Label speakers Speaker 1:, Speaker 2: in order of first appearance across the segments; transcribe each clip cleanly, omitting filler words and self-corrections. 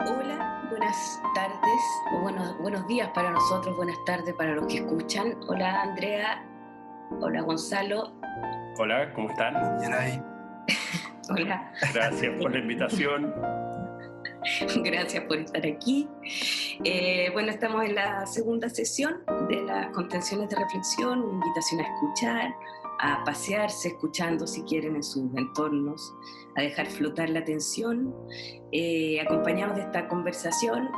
Speaker 1: Hola, buenas tardes, o buenos días para nosotros, buenas tardes para los que escuchan. Hola Andrea, hola Gonzalo,
Speaker 2: Hola, ¿cómo están?
Speaker 3: Yaray,
Speaker 1: hola,
Speaker 2: Gracias por la invitación.
Speaker 1: gracias por estar aquí. Bueno, estamos en la segunda sesión de las contenciones de reflexión, una invitación a escuchar, a pasearse escuchando si quieren en sus entornos, a dejar flotar la atención, acompañados de esta conversación,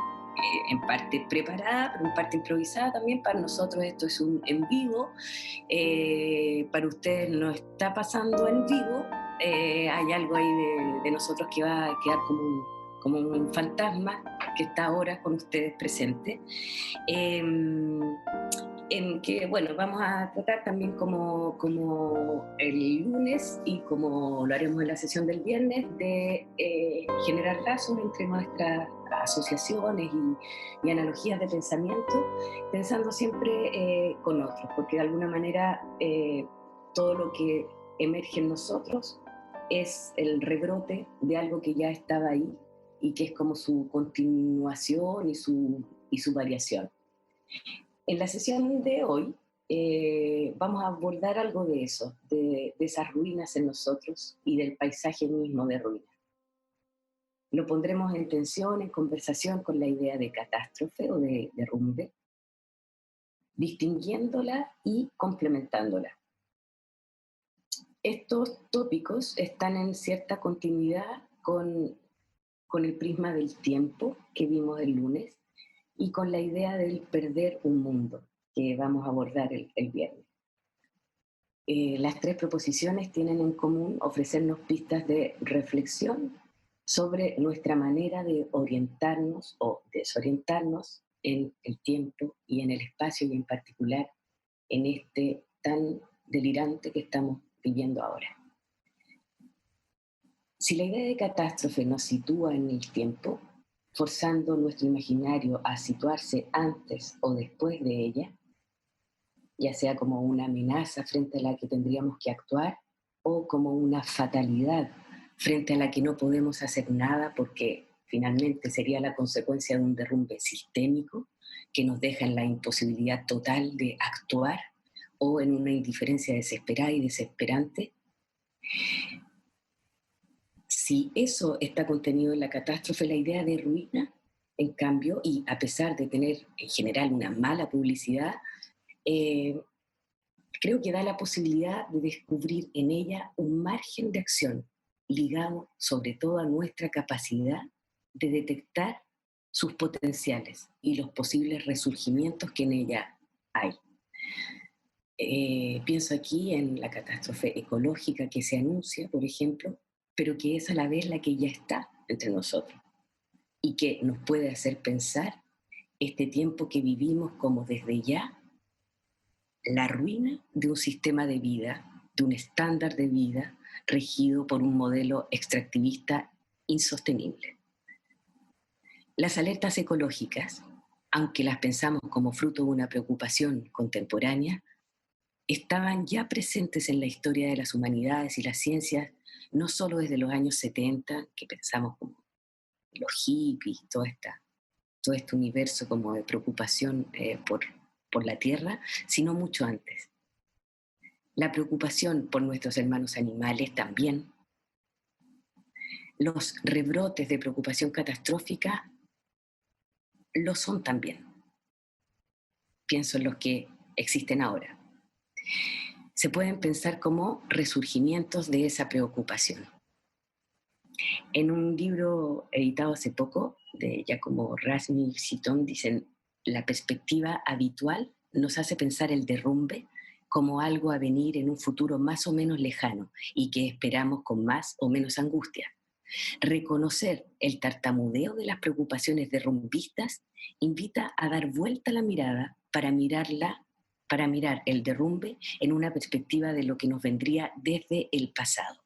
Speaker 1: en parte preparada, pero en parte improvisada también. Para nosotros esto es un en vivo, para ustedes no está pasando en vivo, hay algo ahí de nosotros que va a quedar como un fantasma que está ahora con ustedes presente. Eh, en que, bueno, vamos a tratar también como el lunes y como lo haremos en la sesión del viernes, de generar lazos entre nuestras asociaciones y analogías de pensamiento, pensando siempre con otros, porque de alguna manera todo lo que emerge en nosotros es el rebrote de algo que ya estaba ahí y que es como su continuación y su variación. En la sesión de hoy vamos a abordar algo de eso, de esas ruinas en nosotros y del paisaje mismo de ruinas. Lo pondremos en tensión, en conversación con la idea de catástrofe o de derrumbe, distinguiéndola y complementándola. Estos tópicos están en cierta continuidad con el prisma del tiempo que vimos el lunes y con la idea del perder un mundo que vamos a abordar el viernes. Las tres proposiciones tienen en común ofrecernos pistas de reflexión sobre nuestra manera de orientarnos o desorientarnos en el tiempo y en el espacio, y en particular en este tan delirante que estamos viviendo ahora. Si la idea de catástrofe nos sitúa en el tiempo, forzando nuestro imaginario a situarse antes o después de ella, ya sea como una amenaza frente a la que tendríamos que actuar o como una fatalidad frente a la que no podemos hacer nada porque finalmente sería la consecuencia de un derrumbe sistémico que nos deja en la imposibilidad total de actuar o en una indiferencia desesperada y desesperante. Si eso está contenido en la catástrofe, la idea de ruina, en cambio, y a pesar de tener en general una mala publicidad, eh, creo que da la posibilidad de descubrir en ella un margen de acción ligado sobre todo a nuestra capacidad de detectar sus potenciales y los posibles resurgimientos que en ella hay. Pienso aquí en la catástrofe ecológica que se anuncia, por ejemplo, pero que es a la vez la que ya está entre nosotros y que nos puede hacer pensar este tiempo que vivimos como desde ya la ruina de un sistema de vida, de un estándar de vida regido por un modelo extractivista insostenible. Las alertas ecológicas, aunque las pensamos como fruto de una preocupación contemporánea, estaban ya presentes en la historia de las humanidades y las ciencias, no solo desde los años 70, que pensamos como los hippies, todo este universo como de preocupación por la Tierra, sino mucho antes. La preocupación por nuestros hermanos animales también. Los rebrotes de preocupación catastrófica lo son también. Pienso en los que existen ahora. Se pueden pensar como resurgimientos de esa preocupación. En un libro editado hace poco de Giacomo Rasmussen dicen: la perspectiva habitual nos hace pensar el derrumbe como algo a venir en un futuro más o menos lejano y que esperamos con más o menos angustia. Reconocer el tartamudeo de las preocupaciones derrumbistas invita a dar vuelta a la mirada para mirar el derrumbe en una perspectiva de lo que nos vendría desde el pasado.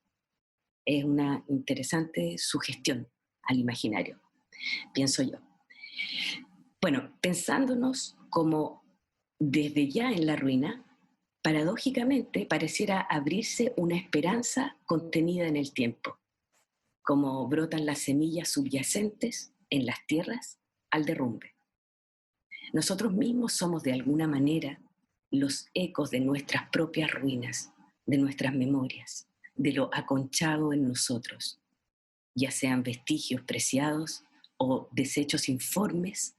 Speaker 1: Es una interesante sugestión al imaginario, pienso yo. Bueno, pensándonos como desde ya en la ruina, paradójicamente pareciera abrirse una esperanza contenida en el tiempo, como brotan las semillas subyacentes en las tierras al derrumbe. Nosotros mismos somos de alguna manera los ecos de nuestras propias ruinas, de nuestras memorias, de lo aconchado en nosotros, ya sean vestigios preciados o desechos informes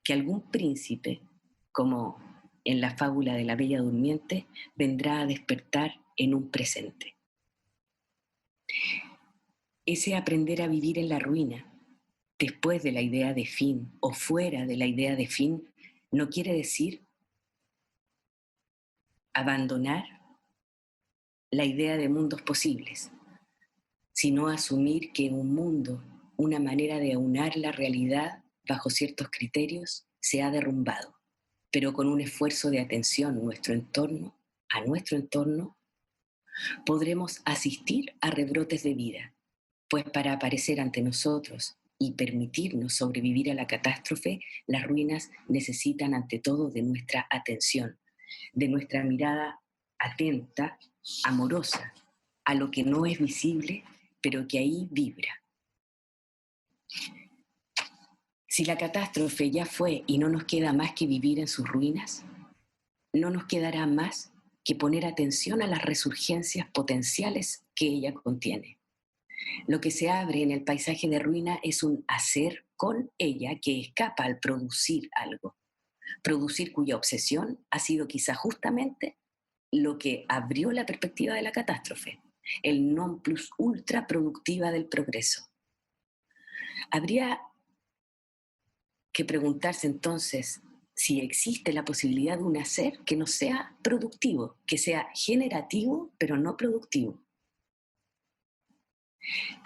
Speaker 1: que algún príncipe, como en la fábula de la Bella Durmiente, vendrá a despertar en un presente. Ese aprender a vivir en la ruina, después de la idea de fin o fuera de la idea de fin, no quiere decir abandonar la idea de mundos posibles, sino asumir que un mundo, una manera de aunar la realidad bajo ciertos criterios, se ha derrumbado, pero con un esfuerzo de atención a nuestro entorno, podremos asistir a rebrotes de vida, pues para aparecer ante nosotros y permitirnos sobrevivir a la catástrofe, las ruinas necesitan ante todo de nuestra atención, de nuestra mirada atenta, amorosa, a lo que no es visible, pero que ahí vibra. Si la catástrofe ya fue y no nos queda más que vivir en sus ruinas, no nos quedará más que poner atención a las resurgencias potenciales que ella contiene. Lo que se abre en el paisaje de ruina es un hacer con ella que escapa al producir algo. Producir cuya obsesión ha sido quizá justamente lo que abrió la perspectiva de la catástrofe, el non plus ultra productiva del progreso. Habría que preguntarse entonces si existe la posibilidad de un hacer que no sea productivo, que sea generativo pero no productivo.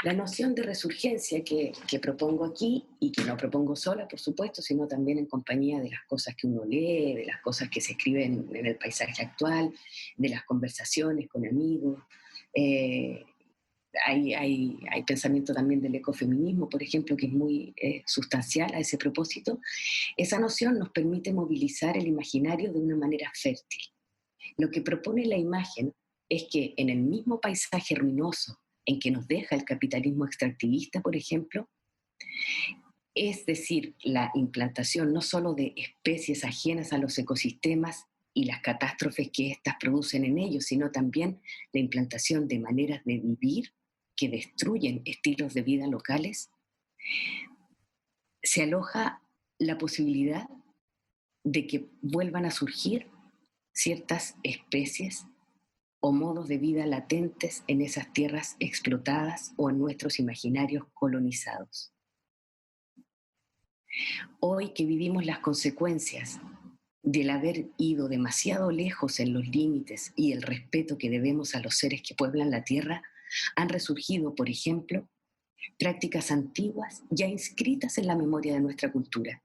Speaker 1: La noción de resurgencia que propongo aquí, y que no propongo sola, por supuesto, sino también en compañía de las cosas que uno lee, de las cosas que se escriben en el paisaje actual, de las conversaciones con amigos. Hay pensamiento también del ecofeminismo, por ejemplo, que es muy sustancial a ese propósito. Esa noción nos permite movilizar el imaginario de una manera fértil. Lo que propone la imagen es que en el mismo paisaje ruinoso en que nos deja el capitalismo extractivista, por ejemplo, es decir, la implantación no solo de especies ajenas a los ecosistemas y las catástrofes que éstas producen en ellos, sino también la implantación de maneras de vivir que destruyen estilos de vida locales, se aloja la posibilidad de que vuelvan a surgir ciertas especies o modos de vida latentes en esas tierras explotadas o en nuestros imaginarios colonizados. Hoy que vivimos las consecuencias del haber ido demasiado lejos en los límites y el respeto que debemos a los seres que pueblan la tierra, han resurgido, por ejemplo, prácticas antiguas ya inscritas en la memoria de nuestra cultura.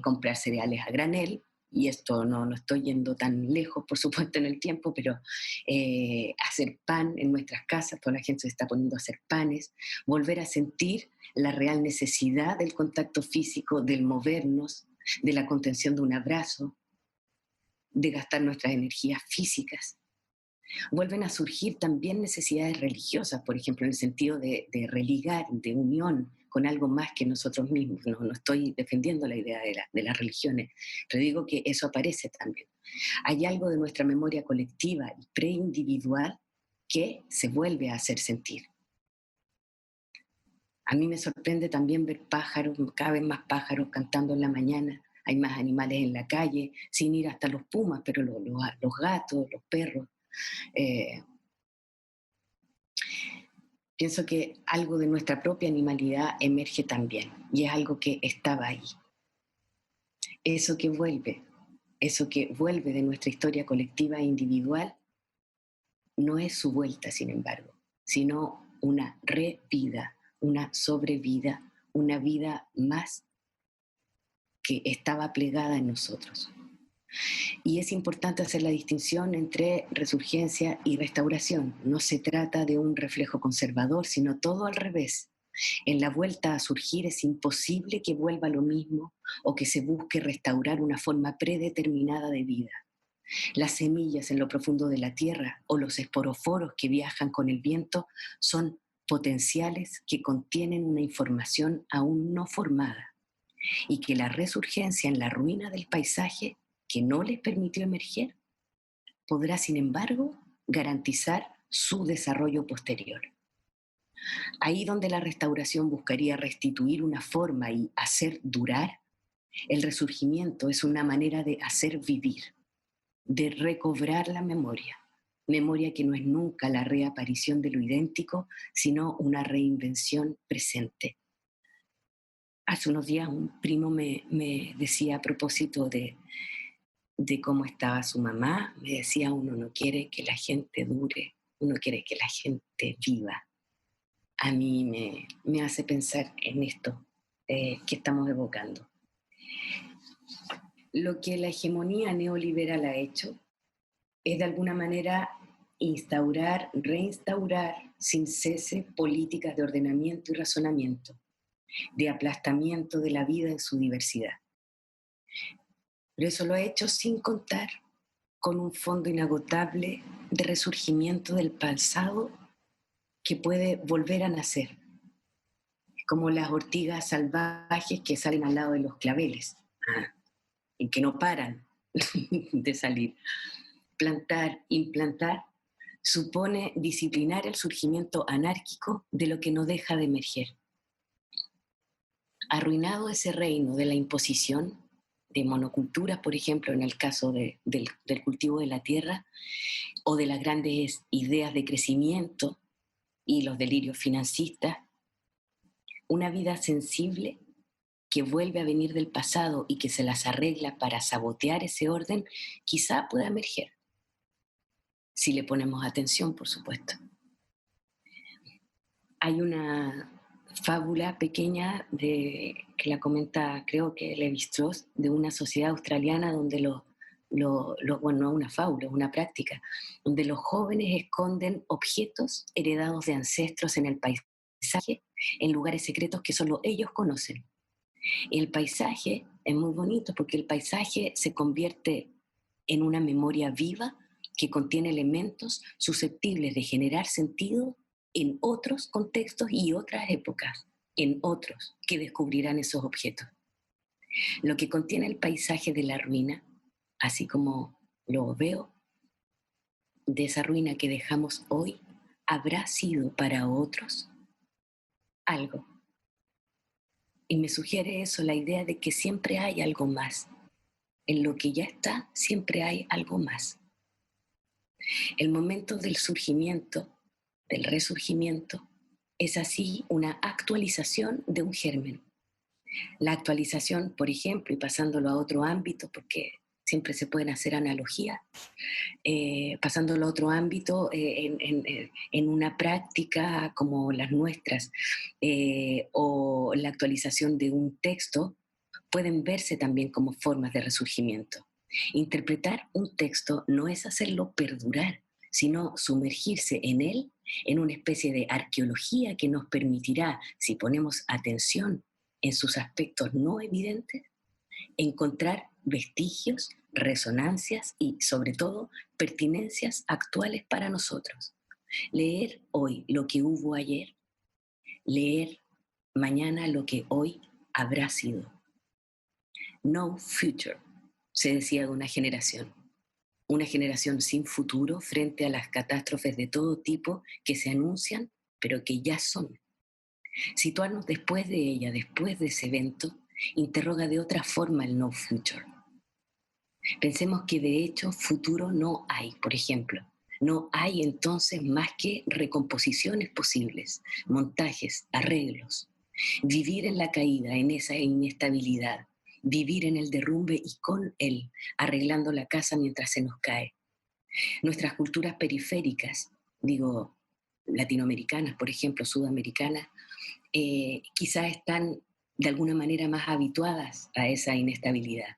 Speaker 1: Comprar cereales a granel, y esto no estoy yendo tan lejos, por supuesto, en el tiempo, pero hacer pan en nuestras casas, toda la gente se está poniendo a hacer panes, volver a sentir la real necesidad del contacto físico, del movernos, de la contención de un abrazo, de gastar nuestras energías físicas. Vuelven a surgir también necesidades religiosas, por ejemplo, en el sentido de religar, de unión con algo más que nosotros mismos. No estoy defendiendo la idea de las religiones, pero digo que eso aparece también. Hay algo de nuestra memoria colectiva y preindividual que se vuelve a hacer sentir. A mí me sorprende también ver pájaros, cada vez más pájaros cantando en la mañana. Hay más animales en la calle, sin ir hasta los pumas, pero los gatos, los perros. Pienso que algo de nuestra propia animalidad emerge también, y es algo que estaba ahí. Eso que vuelve de nuestra historia colectiva e individual, no es su vuelta, sin embargo, sino una revida, una sobrevida, una vida más que estaba plegada en nosotros. Y es importante hacer la distinción entre resurgencia y restauración. No se trata de un reflejo conservador, sino todo al revés. En la vuelta a surgir es imposible que vuelva lo mismo o que se busque restaurar una forma predeterminada de vida. Las semillas en lo profundo de la tierra o los esporóforos que viajan con el viento son potenciales que contienen una información aún no formada y que la resurgencia en la ruina del paisaje que no les permitió emerger podrá, sin embargo, garantizar su desarrollo posterior. Ahí donde la restauración buscaría restituir una forma y hacer durar, el resurgimiento es una manera de hacer vivir, de recobrar la memoria. Memoria que no es nunca la reaparición de lo idéntico, sino una reinvención presente. Hace unos días un primo me decía a propósito de cómo estaba su mamá, me decía, uno no quiere que la gente dure, uno quiere que la gente viva. A mí me hace pensar en esto que estamos evocando. Lo que la hegemonía neoliberal ha hecho es de alguna manera instaurar, reinstaurar sin cese políticas de ordenamiento y razonamiento, de aplastamiento de la vida en su diversidad. Pero eso lo ha hecho sin contar con un fondo inagotable de resurgimiento del pasado que puede volver a nacer, como las ortigas salvajes que salen al lado de los claveles y que no paran de salir. Plantar, implantar, supone disciplinar el surgimiento anárquico de lo que no deja de emerger. Arruinado ese reino de la imposición, de monoculturas, por ejemplo, en el caso del cultivo de la tierra, o de las grandes ideas de crecimiento y los delirios financistas, una vida sensible que vuelve a venir del pasado y que se las arregla para sabotear ese orden, quizá pueda emerger, si le ponemos atención, por supuesto. Hay una fábula pequeña que la comenta, creo que Levi-Strauss, de una sociedad australiana donde bueno, no una fábula, es una práctica, donde los jóvenes esconden objetos heredados de ancestros en el paisaje, en lugares secretos que solo ellos conocen. El paisaje es muy bonito porque el paisaje se convierte en una memoria viva que contiene elementos susceptibles de generar sentido en otros contextos y otras épocas, en otros que descubrirán esos objetos. Lo que contiene el paisaje de la ruina, así como lo veo, de esa ruina que dejamos hoy, habrá sido para otros algo. Y me sugiere eso, la idea de que siempre hay algo más. En lo que ya está, siempre hay algo más. El momento del surgimiento, del resurgimiento, es así una actualización de un germen. La actualización, por ejemplo, y pasándolo a otro ámbito, porque siempre se pueden hacer analogías, pasándolo a otro ámbito en una práctica como las nuestras, o la actualización de un texto, pueden verse también como formas de resurgimiento. Interpretar un texto no es hacerlo perdurar, sino sumergirse en él en una especie de arqueología que nos permitirá, si ponemos atención en sus aspectos no evidentes, encontrar vestigios, resonancias y, sobre todo, pertinencias actuales para nosotros. Leer hoy lo que hubo ayer, leer mañana lo que hoy habrá sido. No future, se decía de una generación sin futuro frente a las catástrofes de todo tipo que se anuncian, pero que ya son. Situarnos después de ella, después de ese evento, interroga de otra forma el no future. Pensemos que de hecho futuro no hay, por ejemplo. No hay entonces más que recomposiciones posibles, montajes, arreglos. Vivir en la caída, en esa inestabilidad. Vivir en el derrumbe y con él, arreglando la casa mientras se nos cae. Nuestras culturas periféricas, digo, latinoamericanas, por ejemplo, sudamericanas, quizás están de alguna manera más habituadas a esa inestabilidad.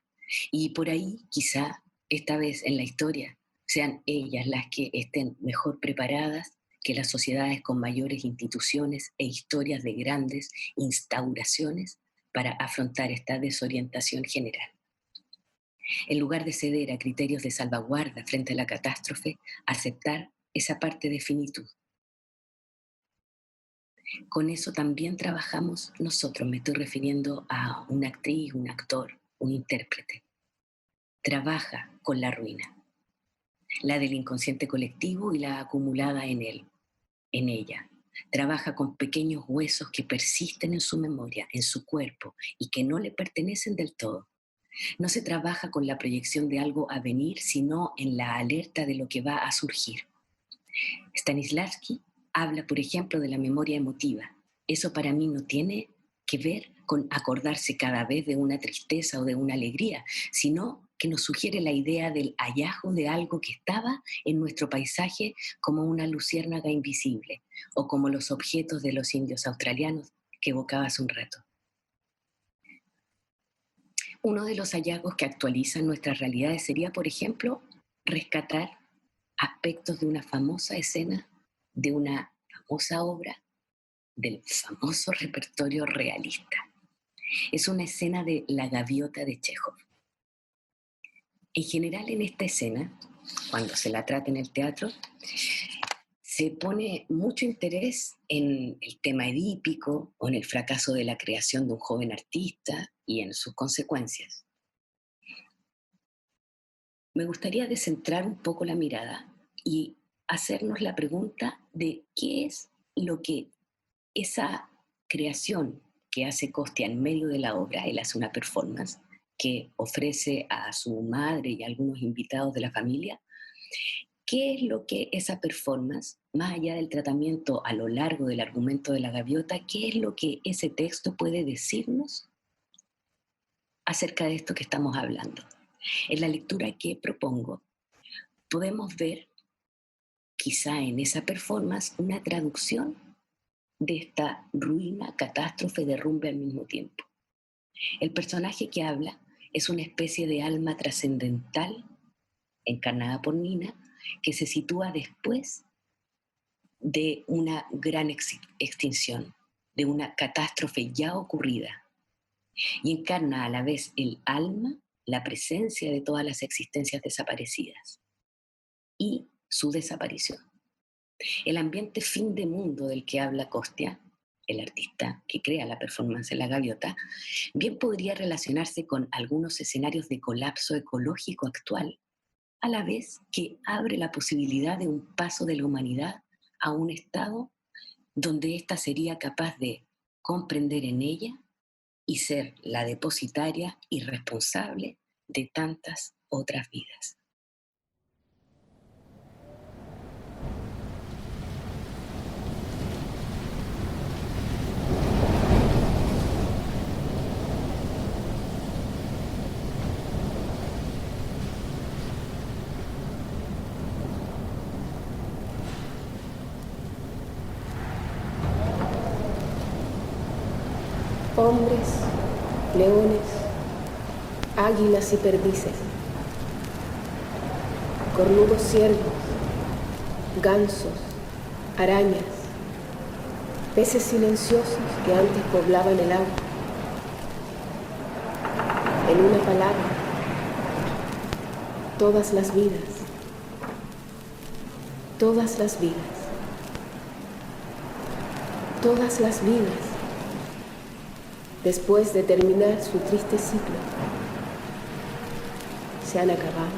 Speaker 1: Y por ahí, quizá, esta vez en la historia, sean ellas las que estén mejor preparadas que las sociedades con mayores instituciones e historias de grandes instauraciones para afrontar esta desorientación general. En lugar de ceder a criterios de salvaguarda frente a la catástrofe, aceptar esa parte de finitud. Con eso también trabajamos nosotros, me estoy refiriendo a una actriz, un actor, un intérprete. Trabaja con la ruina, la del inconsciente colectivo y la acumulada en él, en ella. Trabaja con pequeños huesos que persisten en su memoria, en su cuerpo y que no le pertenecen del todo. No se trabaja con la proyección de algo a venir, sino en la alerta de lo que va a surgir. Stanislavski habla, por ejemplo, de la memoria emotiva. Eso para mí no tiene que ver con acordarse cada vez de una tristeza o de una alegría, sino que nos sugiere la idea del hallazgo de algo que estaba en nuestro paisaje como una luciérnaga invisible, o como los objetos de los indios australianos que evocaba hace un rato. Uno de los hallazgos que actualizan nuestras realidades sería, por ejemplo, rescatar aspectos de una famosa escena, de una famosa obra, del famoso repertorio realista. Es una escena de La gaviota de Chejov. En general, en esta escena, cuando se la trata en el teatro, se pone mucho interés en el tema edípico o en el fracaso de la creación de un joven artista y en sus consecuencias. Me gustaría descentrar un poco la mirada y hacernos la pregunta de qué es lo que esa creación que hace Costia en medio de la obra. Él hace una performance que ofrece a su madre y a algunos invitados de la familia. ¿Qué es lo que esa performance, más allá del tratamiento a lo largo del argumento de la gaviota, qué es lo que ese texto puede decirnos acerca de esto que estamos hablando? En la lectura que propongo, podemos ver quizá en esa performance una traducción de esta ruina, catástrofe, derrumbe al mismo tiempo. El personaje que habla es una especie de alma trascendental, encarnada por Nina, que se sitúa después de una gran extinción, de una catástrofe ya ocurrida, y encarna a la vez el alma, la presencia de todas las existencias desaparecidas y su desaparición. El ambiente fin de mundo del que habla Costia, el artista que crea la performance en La gaviota, bien podría relacionarse con algunos escenarios de colapso ecológico actual, a la vez que abre la posibilidad de un paso de la humanidad a un estado donde ésta sería capaz de comprender en ella y ser la depositaria y responsable de tantas otras vidas.
Speaker 3: Hombres, leones, águilas y perdices, cornudos ciervos, gansos, arañas, peces silenciosos que antes poblaban el agua. En una palabra, todas las vidas, todas las vidas, todas las vidas, después de terminar su triste ciclo, se han acabado.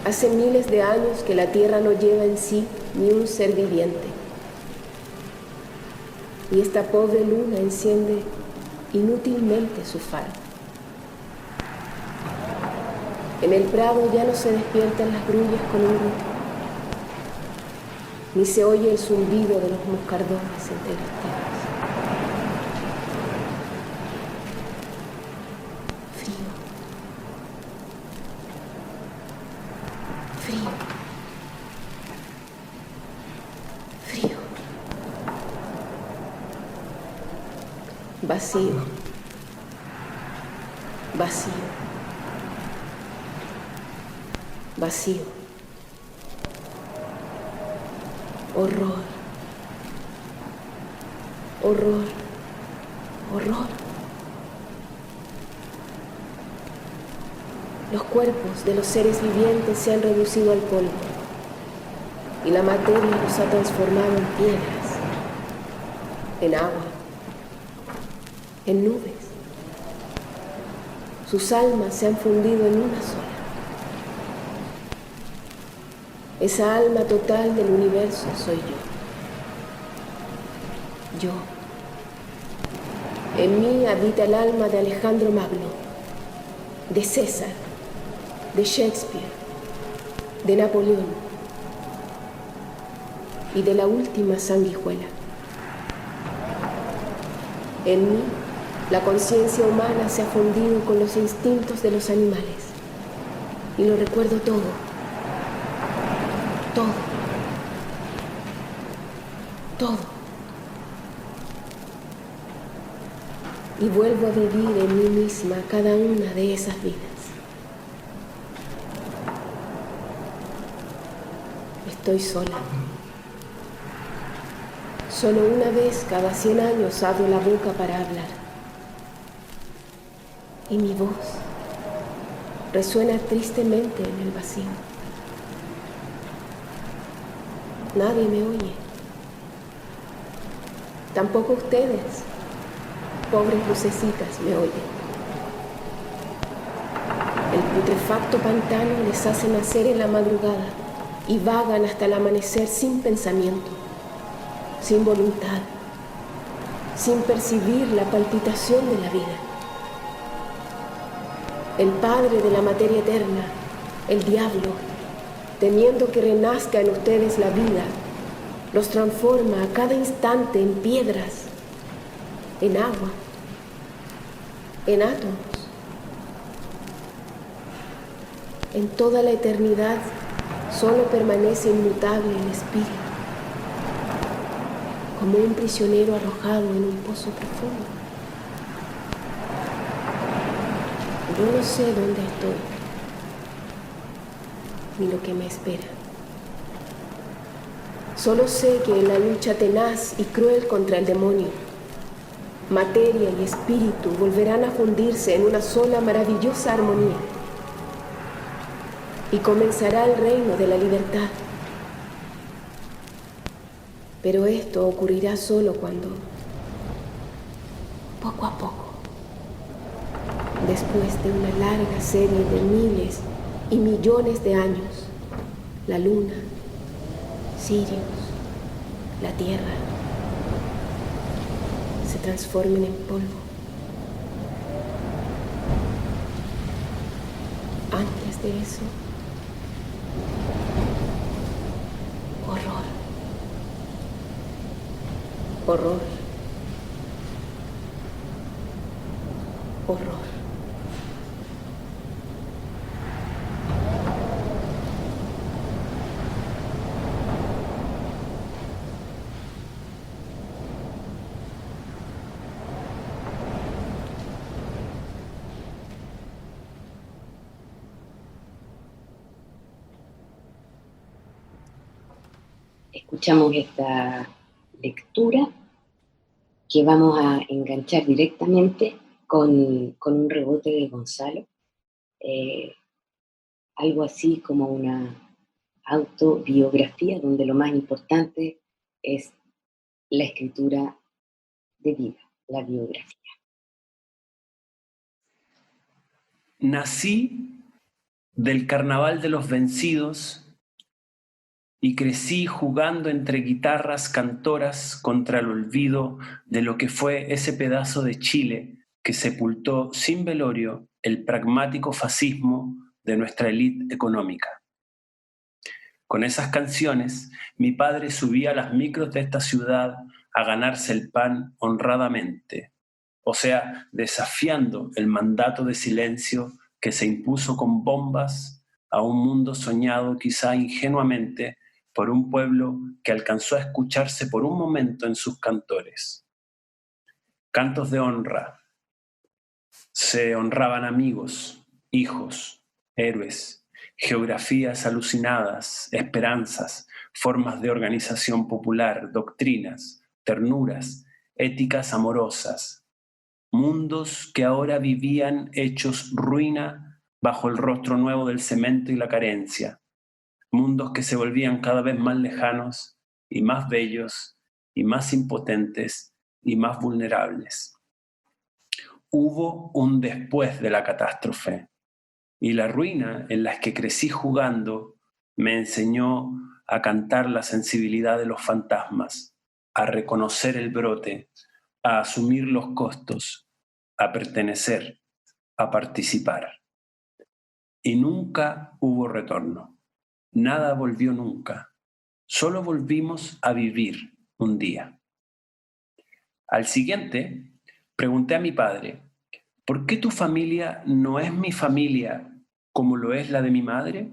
Speaker 3: Hace miles de años que la Tierra no lleva en sí ni un ser viviente. Y esta pobre luna enciende inútilmente su faro. En el prado ya no se despiertan las grullas con un grito, ni se oye el zumbido de los moscardones entre las tierras. Vacío, vacío, vacío, horror, horror, horror. Los cuerpos de los seres vivientes se han reducido al polvo y la materia los ha transformado en piedras, en agua, en nubes. Sus almas se han fundido en una sola. Esa alma total del universo soy yo. Yo. En mí habita el alma de Alejandro Magno, de César, de Shakespeare, de Napoleón y de la última sanguijuela. En mí, la conciencia humana se ha fundido con los instintos de los animales y lo recuerdo todo, todo, todo. Y vuelvo a vivir en mí misma cada una de esas vidas. Estoy sola. Solo una vez cada 100 años abro la boca para hablar. Y mi voz resuena tristemente en el vacío. Nadie me oye. Tampoco ustedes, pobres lucecitas, me oyen. El putrefacto pantano les hace nacer en la madrugada y vagan hasta el amanecer sin pensamiento, sin voluntad, sin percibir la palpitación de la vida. El padre de la materia eterna, el diablo, temiendo que renazca en ustedes la vida, los transforma a cada instante en piedras, en agua, en átomos. En toda la eternidad solo permanece inmutable el espíritu, como un prisionero arrojado en un pozo profundo. Yo no sé dónde estoy, ni lo que me espera. Solo sé que en la lucha tenaz y cruel contra el demonio, materia y espíritu volverán a fundirse en una sola maravillosa armonía y comenzará el reino de la libertad. Pero esto ocurrirá solo cuando, poco a poco, después de una larga serie de miles y millones de años, la luna, Sirius, la tierra, se transformen en polvo. Antes de eso, horror. Horror. Horror.
Speaker 1: Escuchamos esta lectura que vamos a enganchar directamente con un rebote de Gonzalo, algo así como una autobiografía donde lo más importante es la escritura de vida, la biografía.
Speaker 2: Nací del carnaval de los vencidos y crecí jugando entre guitarras cantoras contra el olvido de lo que fue ese pedazo de Chile que sepultó sin velorio el pragmático fascismo de nuestra élite económica. Con esas canciones, mi padre subía a las micros de esta ciudad a ganarse el pan honradamente, o sea, desafiando el mandato de silencio que se impuso con bombas a un mundo soñado quizá ingenuamente por un pueblo que alcanzó a escucharse por un momento en sus cantores. Cantos de honra. Se honraban amigos, hijos, héroes, geografías alucinadas, esperanzas, formas de organización popular, doctrinas, ternuras, éticas amorosas, mundos que ahora vivían hechos ruina bajo el rostro nuevo del cemento y la carencia, mundos que se volvían cada vez más lejanos y más bellos y más impotentes y más vulnerables. Hubo un después de la catástrofe, y la ruina en la que crecí jugando me enseñó a cantar la sensibilidad de los fantasmas, a reconocer el brote, a asumir los costos, a pertenecer, a participar. Y nunca hubo retorno. Nada volvió nunca. Solo volvimos a vivir un día. Al siguiente, pregunté a mi padre, ¿por qué tu familia no es mi familia como lo es la de mi madre?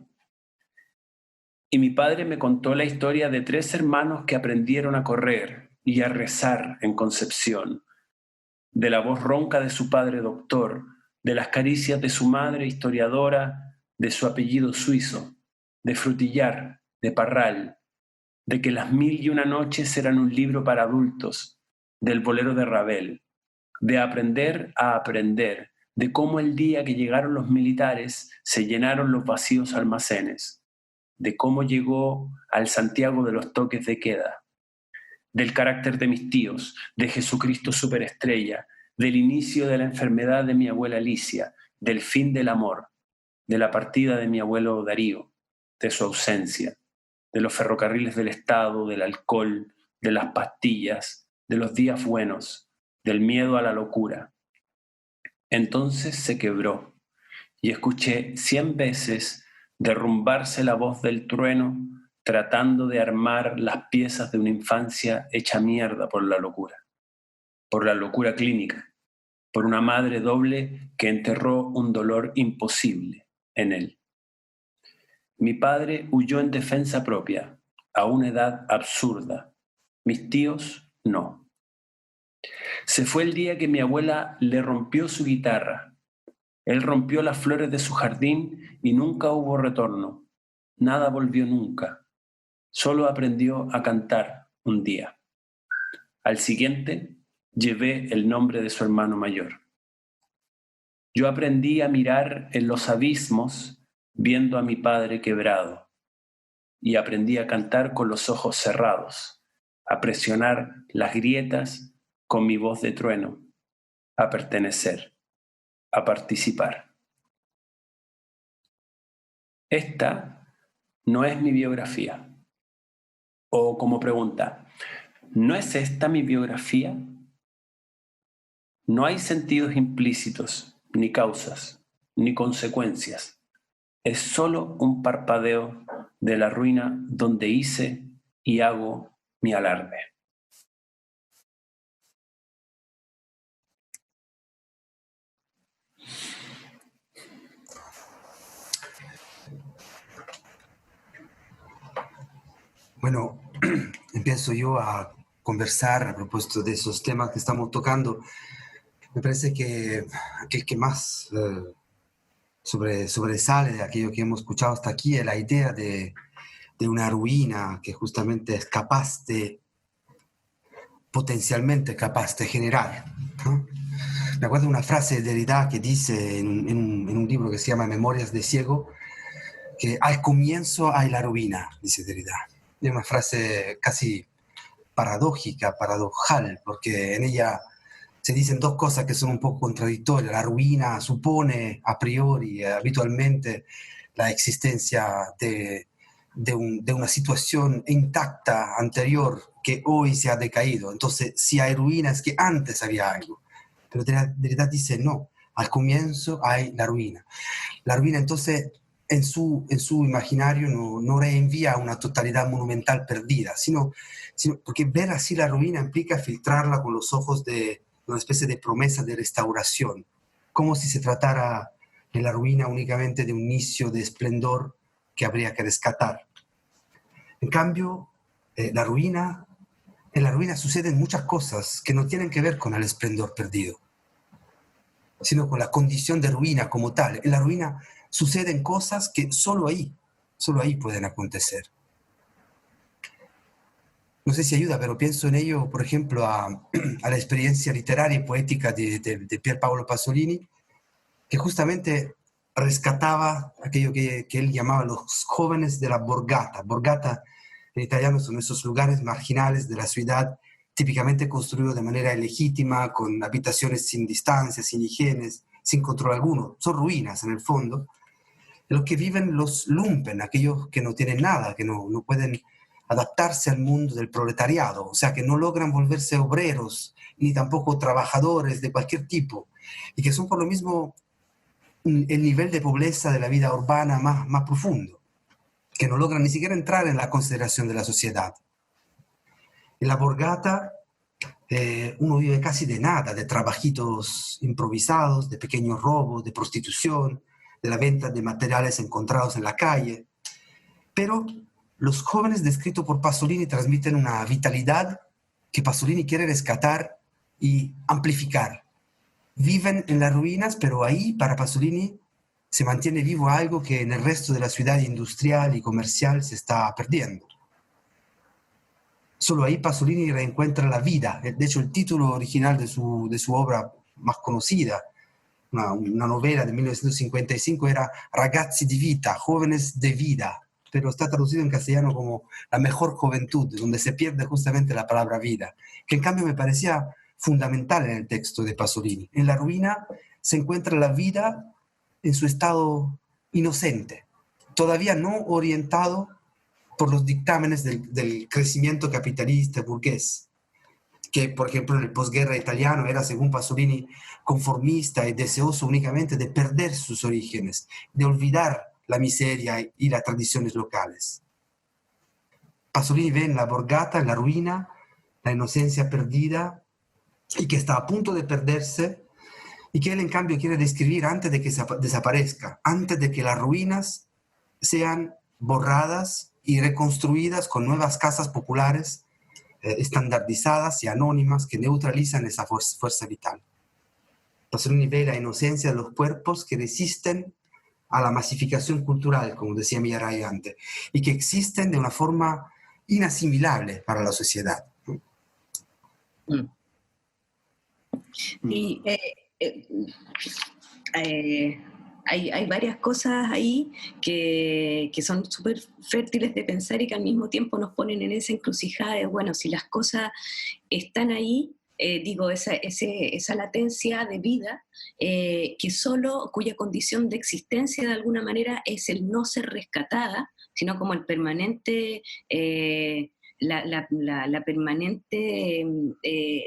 Speaker 2: Y mi padre me contó la historia de 3 hermanos que aprendieron a correr y a rezar en Concepción, de la voz ronca de su padre doctor, de las caricias de su madre historiadora, de su apellido suizo, de Frutillar, de Parral, de que Las 1001 noches eran un libro para adultos, del bolero de Ravel, de aprender a aprender, de cómo el día que llegaron los militares se llenaron los vacíos almacenes, de cómo llegó al Santiago de los toques de queda, del carácter de mis tíos, de Jesucristo superestrella, del inicio de la enfermedad de mi abuela Alicia, del fin del amor, de la partida de mi abuelo Darío, de su ausencia, de los ferrocarriles del Estado, del alcohol, de las pastillas, de los días buenos, del miedo a la locura. Entonces se quebró y escuché 100 veces derrumbarse la voz del trueno tratando de armar las piezas de una infancia hecha mierda por la locura clínica, por una madre doble que enterró un dolor imposible en él. Mi padre huyó en defensa propia, a una edad absurda. Mis tíos no. Se fue el día que mi abuela le rompió su guitarra. Él rompió las flores de su jardín y nunca hubo retorno. Nada volvió nunca. Solo aprendió a cantar un día. Al siguiente, llevé el nombre de su hermano mayor. Yo aprendí a mirar en los abismos viendo a mi padre quebrado y aprendí a cantar con los ojos cerrados, a presionar las grietas con mi voz de trueno, a pertenecer, a participar. Esta no es mi biografía. O como pregunta, ¿no es esta mi biografía? No hay sentidos implícitos, ni causas, ni consecuencias. Es solo un parpadeo de la ruina donde hice y hago mi alarde.
Speaker 4: Bueno, empiezo yo a conversar a propósito de esos temas que estamos tocando. Me parece que aquel que más sobresale de aquello que hemos escuchado hasta aquí es la idea de una ruina que justamente es capaz de, potencialmente capaz de generar, ¿no? Me acuerdo de una frase de Derrida que dice en un libro que se llama Memorias de Ciego, que al comienzo hay la ruina, dice Derrida. Es una frase casi paradójica, paradojal, porque en ella se dicen dos cosas que son un poco contradictorias. La ruina supone a priori, habitualmente, la existencia de una situación intacta anterior que hoy se ha decaído. Entonces, si hay ruina es que antes había algo. Pero Derrida dice no, al comienzo hay la ruina. La ruina entonces en su imaginario no reenvía a una totalidad monumental perdida, sino porque ver así la ruina implica filtrarla con los ojos de una especie de promesa de restauración, como si se tratara de la ruina únicamente de un inicio de esplendor que habría que rescatar. En cambio, en la ruina suceden muchas cosas que no tienen que ver con el esplendor perdido, sino con la condición de ruina como tal. En la ruina suceden cosas que solo ahí pueden acontecer. No sé si ayuda, pero pienso en ello, por ejemplo, a la experiencia literaria y poética de Pier Paolo Pasolini, que justamente rescataba aquello que él llamaba los jóvenes de la borgata. Borgata en italiano son esos lugares marginales de la ciudad, típicamente construidos de manera ilegítima, con habitaciones sin distancia, sin higiene, sin control alguno. Son ruinas en el fondo, en los que viven los lumpen, aquellos que no tienen nada, que no pueden adaptarse al mundo del proletariado, o sea, que no logran volverse obreros, ni tampoco trabajadores de cualquier tipo, y que son por lo mismo el nivel de pobreza de la vida urbana más profundo, que no logran ni siquiera entrar en la consideración de la sociedad. En la borgata uno vive casi de nada, de trabajitos improvisados, de pequeños robos, de prostitución, de la venta de materiales encontrados en la calle. Pero los jóvenes descritos por Pasolini transmiten una vitalidad que Pasolini quiere rescatar y amplificar. Viven en las ruinas, pero ahí para Pasolini se mantiene vivo algo que en el resto de la ciudad industrial y comercial se está perdiendo. Solo ahí Pasolini reencuentra la vida. De hecho, el título original de su obra más conocida, una novela de 1955, era Ragazzi di vita, jóvenes de vida, pero está traducido en castellano como La mejor juventud, donde se pierde justamente la palabra vida, que en cambio me parecía fundamental en el texto de Pasolini. En la ruina se encuentra la vida en su estado inocente, todavía no orientado por los dictámenes del crecimiento capitalista burgués, que por ejemplo en el posguerra italiano era, según Pasolini, conformista y deseoso únicamente de perder sus orígenes, de olvidar la miseria y las tradiciones locales. Pasolini ve en la borgata, en la ruina, la inocencia perdida y que está a punto de perderse, y que él en cambio quiere describir antes de que desaparezca, antes de que las ruinas sean borradas y reconstruidas con nuevas casas populares estandardizadas y anónimas que neutralizan esa fuerza vital. Pasolini ve la inocencia de los cuerpos que resisten a la masificación cultural, como decía Miaray antes, y que existen de una forma inasimilable para la sociedad.
Speaker 1: Y hay varias cosas ahí que son súper fértiles de pensar y que al mismo tiempo nos ponen en esa encrucijada de, bueno, si las cosas están ahí, esa latencia de vida, cuya condición de existencia de alguna manera es el no ser rescatada, sino como el permanente, la permanente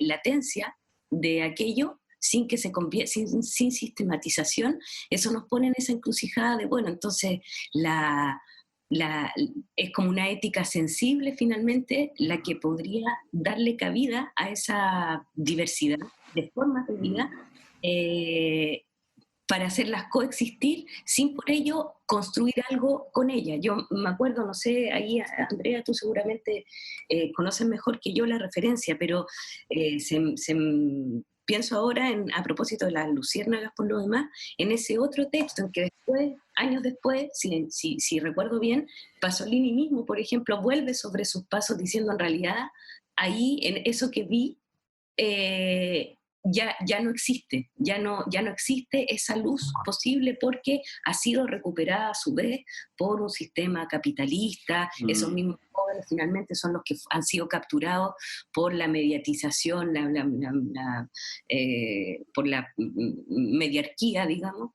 Speaker 1: latencia de aquello, sin que se sin sistematización. Eso nos pone en esa encrucijada de, bueno, entonces es como una ética sensible finalmente la que podría darle cabida a esa diversidad de formas de vida, para hacerlas coexistir sin por ello construir algo con ellas. Yo me acuerdo, no sé, ahí Andrea, tú seguramente conoces mejor que yo la referencia, pero pienso ahora, a propósito de las luciérnagas por lo demás, en ese otro texto en que después, años después, si recuerdo bien, Pasolini mismo, por ejemplo, vuelve sobre sus pasos diciendo, en realidad, ahí en eso que vi, ya no existe, ya no existe esa luz posible porque ha sido recuperada a su vez por un sistema capitalista. Esos mismos jóvenes finalmente son los que han sido capturados por la mediatización, por la mediarquía, digamos,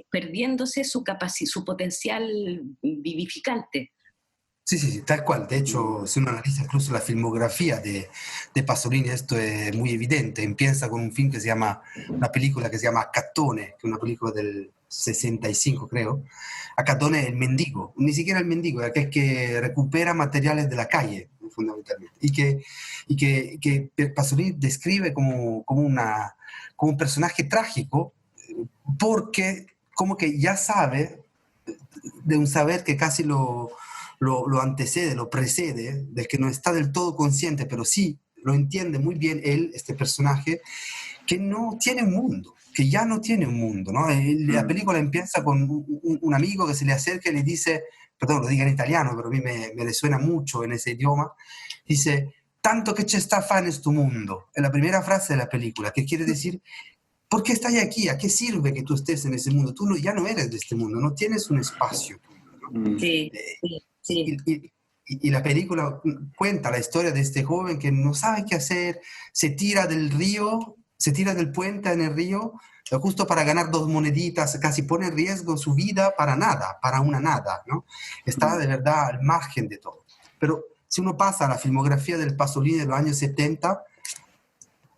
Speaker 1: perdiéndose su potencial vivificante.
Speaker 4: Sí, tal cual. De hecho, si uno analiza incluso la filmografía de Pasolini, esto es muy evidente. Empieza con un film que se llama, una película que se llama Accattone, que es una película del 65, creo. Accattone es el mendigo, ni siquiera el mendigo, es aquel que recupera materiales de la calle, fundamentalmente. Y que Pasolini describe como un personaje trágico, porque como que ya sabe, de un saber que casi lo antecede, lo precede, del que no está del todo consciente, pero sí lo entiende muy bien él, este personaje, que no tiene un mundo, que ya no tiene un mundo, ¿no? La película empieza con un amigo que se le acerca y le dice, perdón, lo diga en italiano, pero a mí me resuena mucho en ese idioma, dice, tanto que ci sta a fare en tu mundo, es la primera frase de la película, que quiere decir, ¿Por qué estás aquí? ¿A qué sirve que tú estés en ese mundo? Tú ya no eres de este mundo, no tienes un espacio.
Speaker 1: Sí,
Speaker 4: Eh,
Speaker 1: sí, sí.
Speaker 4: y la película cuenta la historia de este joven que no sabe qué hacer, se tira del río, se tira del puente en el río, justo para ganar 2 moneditas, casi pone en riesgo su vida para nada, para una nada, ¿no? Está de verdad al margen de todo. Pero si uno pasa a la filmografía del Pasolini de los años 70,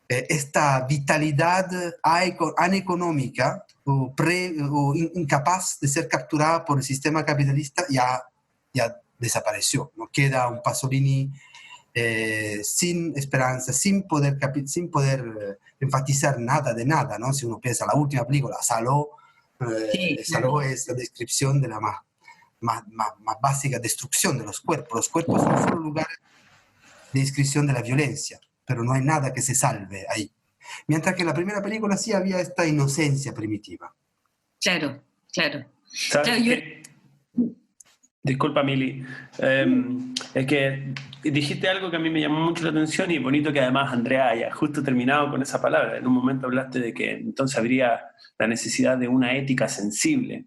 Speaker 4: esta vitalidad aneconómica o incapaz de ser capturada por el sistema capitalista ya desapareció. No queda un Pasolini sin esperanza, sin poder enfatizar nada de nada, ¿no? Si uno piensa la última película, Saló,
Speaker 1: Sí,
Speaker 4: Saló es la descripción de la más básica destrucción de los cuerpos. Los cuerpos son solo lugares de descripción de la violencia, pero no hay nada que se salve ahí. Mientras que en la primera película sí había esta inocencia primitiva.
Speaker 1: claro, claro.
Speaker 2: ¿Sabes
Speaker 1: Claro, yo,
Speaker 2: qué? Disculpa, Mili. Es que dijiste algo que a mí me llamó mucho la atención y bonito que además Andrea haya justo terminado con esa palabra. En un momento hablaste de que entonces habría la necesidad de una ética sensible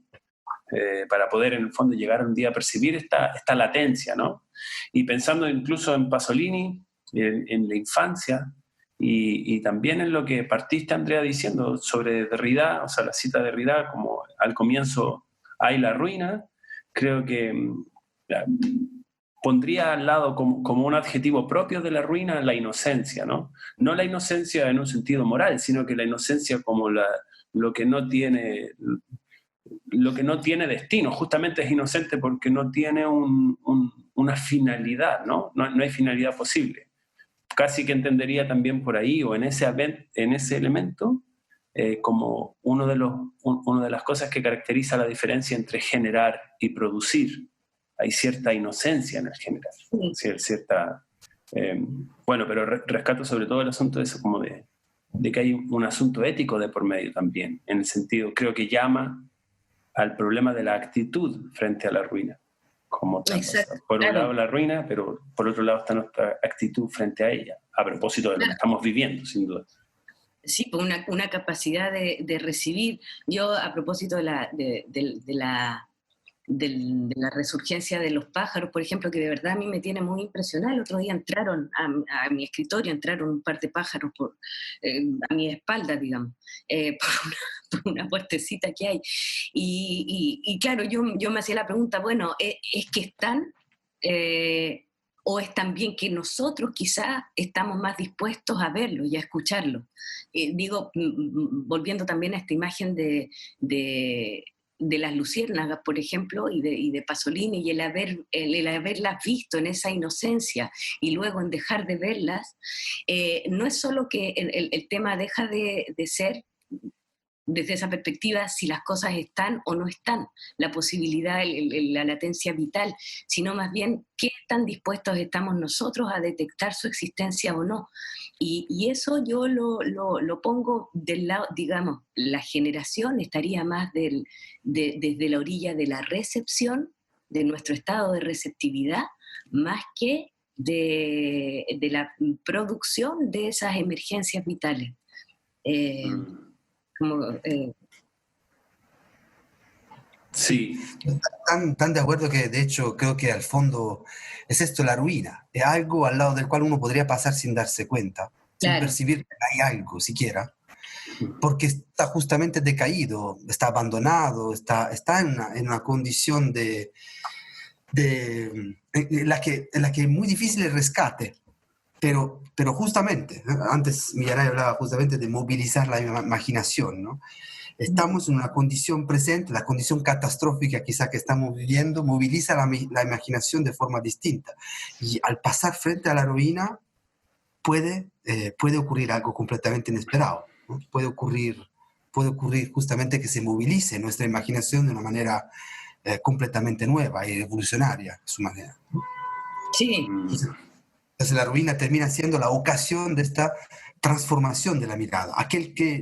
Speaker 2: para poder en el fondo llegar un día a percibir esta latencia, ¿no? Y pensando incluso en Pasolini, en la infancia, y también en lo que partiste, Andrea, diciendo sobre Derrida, o sea, la cita de Derrida, como al comienzo hay la ruina, creo que pondría al lado como un adjetivo propio de la ruina la inocencia, ¿no? No la inocencia en un sentido moral, sino que la inocencia como lo que no tiene destino, justamente es inocente porque no tiene una finalidad, ¿no? No hay finalidad posible. Casi que entendería también por ahí, o en ese elemento, como una de las cosas que caracteriza la diferencia entre generar y producir. Hay cierta inocencia en el generar, cierta... bueno, pero rescato sobre todo el asunto de eso, como de que hay un asunto ético de por medio también, en el sentido, creo que llama al problema de la actitud frente a la ruina. Como tal.
Speaker 1: exacto,
Speaker 2: O sea, por un
Speaker 1: claro.
Speaker 2: lado la ruina, pero por otro lado está nuestra actitud frente a ella, a propósito de lo que estamos viviendo, sin duda.
Speaker 1: Sí, pues una capacidad de recibir. Yo, a propósito de la resurgencia de los pájaros, por ejemplo, que de verdad a mí me tiene muy impresionada. El otro día entraron a mi escritorio, entraron un par de pájaros a mi espalda, digamos, por una puertecita que hay. Y claro, yo me hacía la pregunta, bueno, ¿es que están? ¿O es también que nosotros quizás estamos más dispuestos a verlo y a escucharlo? Digo, volviendo también a esta imagen de las luciérnagas, por ejemplo, y de Pasolini, y el haberlas visto en esa inocencia y luego en dejar de verlas, no es solo que el tema deja de ser desde esa perspectiva si las cosas están o no están, la posibilidad, la latencia vital, sino más bien qué tan dispuestos estamos nosotros a detectar su existencia o no. Y eso yo lo pongo del lado, digamos, la generación estaría más desde la orilla de la recepción, de nuestro estado de receptividad, más que de la producción de esas emergencias vitales. Como,
Speaker 2: Sí.
Speaker 4: Tan de acuerdo que de hecho creo que al fondo es esto la ruina, es algo al lado del cual uno podría pasar sin darse cuenta, sin
Speaker 1: claro,
Speaker 4: percibir que hay algo siquiera, porque está justamente decaído, está abandonado, está en una condición en la que es muy difícil el rescate. Pero justamente, antes Millaray hablaba justamente de movilizar la imaginación, ¿no? Estamos en una condición presente, la condición catastrófica quizá que estamos viviendo, moviliza la imaginación de forma distinta. Y al pasar frente a la ruina, puede ocurrir algo completamente inesperado, ¿no? Puede ocurrir justamente que se movilice nuestra imaginación de una manera completamente nueva y revolucionaria, a su manera.
Speaker 1: sí.
Speaker 4: Entonces la ruina termina siendo la ocasión de esta transformación de la mirada. Aquel que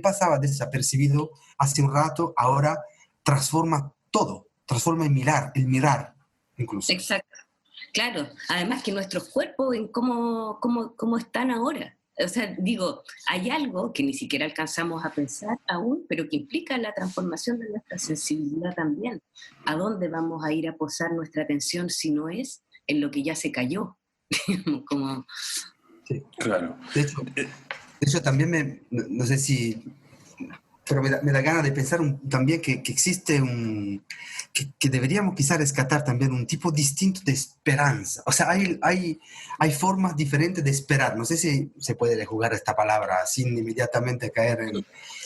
Speaker 4: pasaba desapercibido hace un rato, ahora transforma todo, transforma el mirar incluso.
Speaker 1: Exacto. Claro, además que nuestros cuerpos en cómo están ahora. O sea, digo, hay algo que ni siquiera alcanzamos a pensar aún, pero que implica la transformación de nuestra sensibilidad también. ¿A dónde vamos a ir a posar nuestra atención si no es en lo que ya se cayó? Como,
Speaker 4: Sí.
Speaker 2: Claro.
Speaker 4: De hecho también no sé si, pero me da ganas de pensar también que existe que deberíamos quizás rescatar también un tipo distinto de esperanza. O sea, hay formas diferentes de esperar. No sé si se puede jugar esta palabra sin inmediatamente caer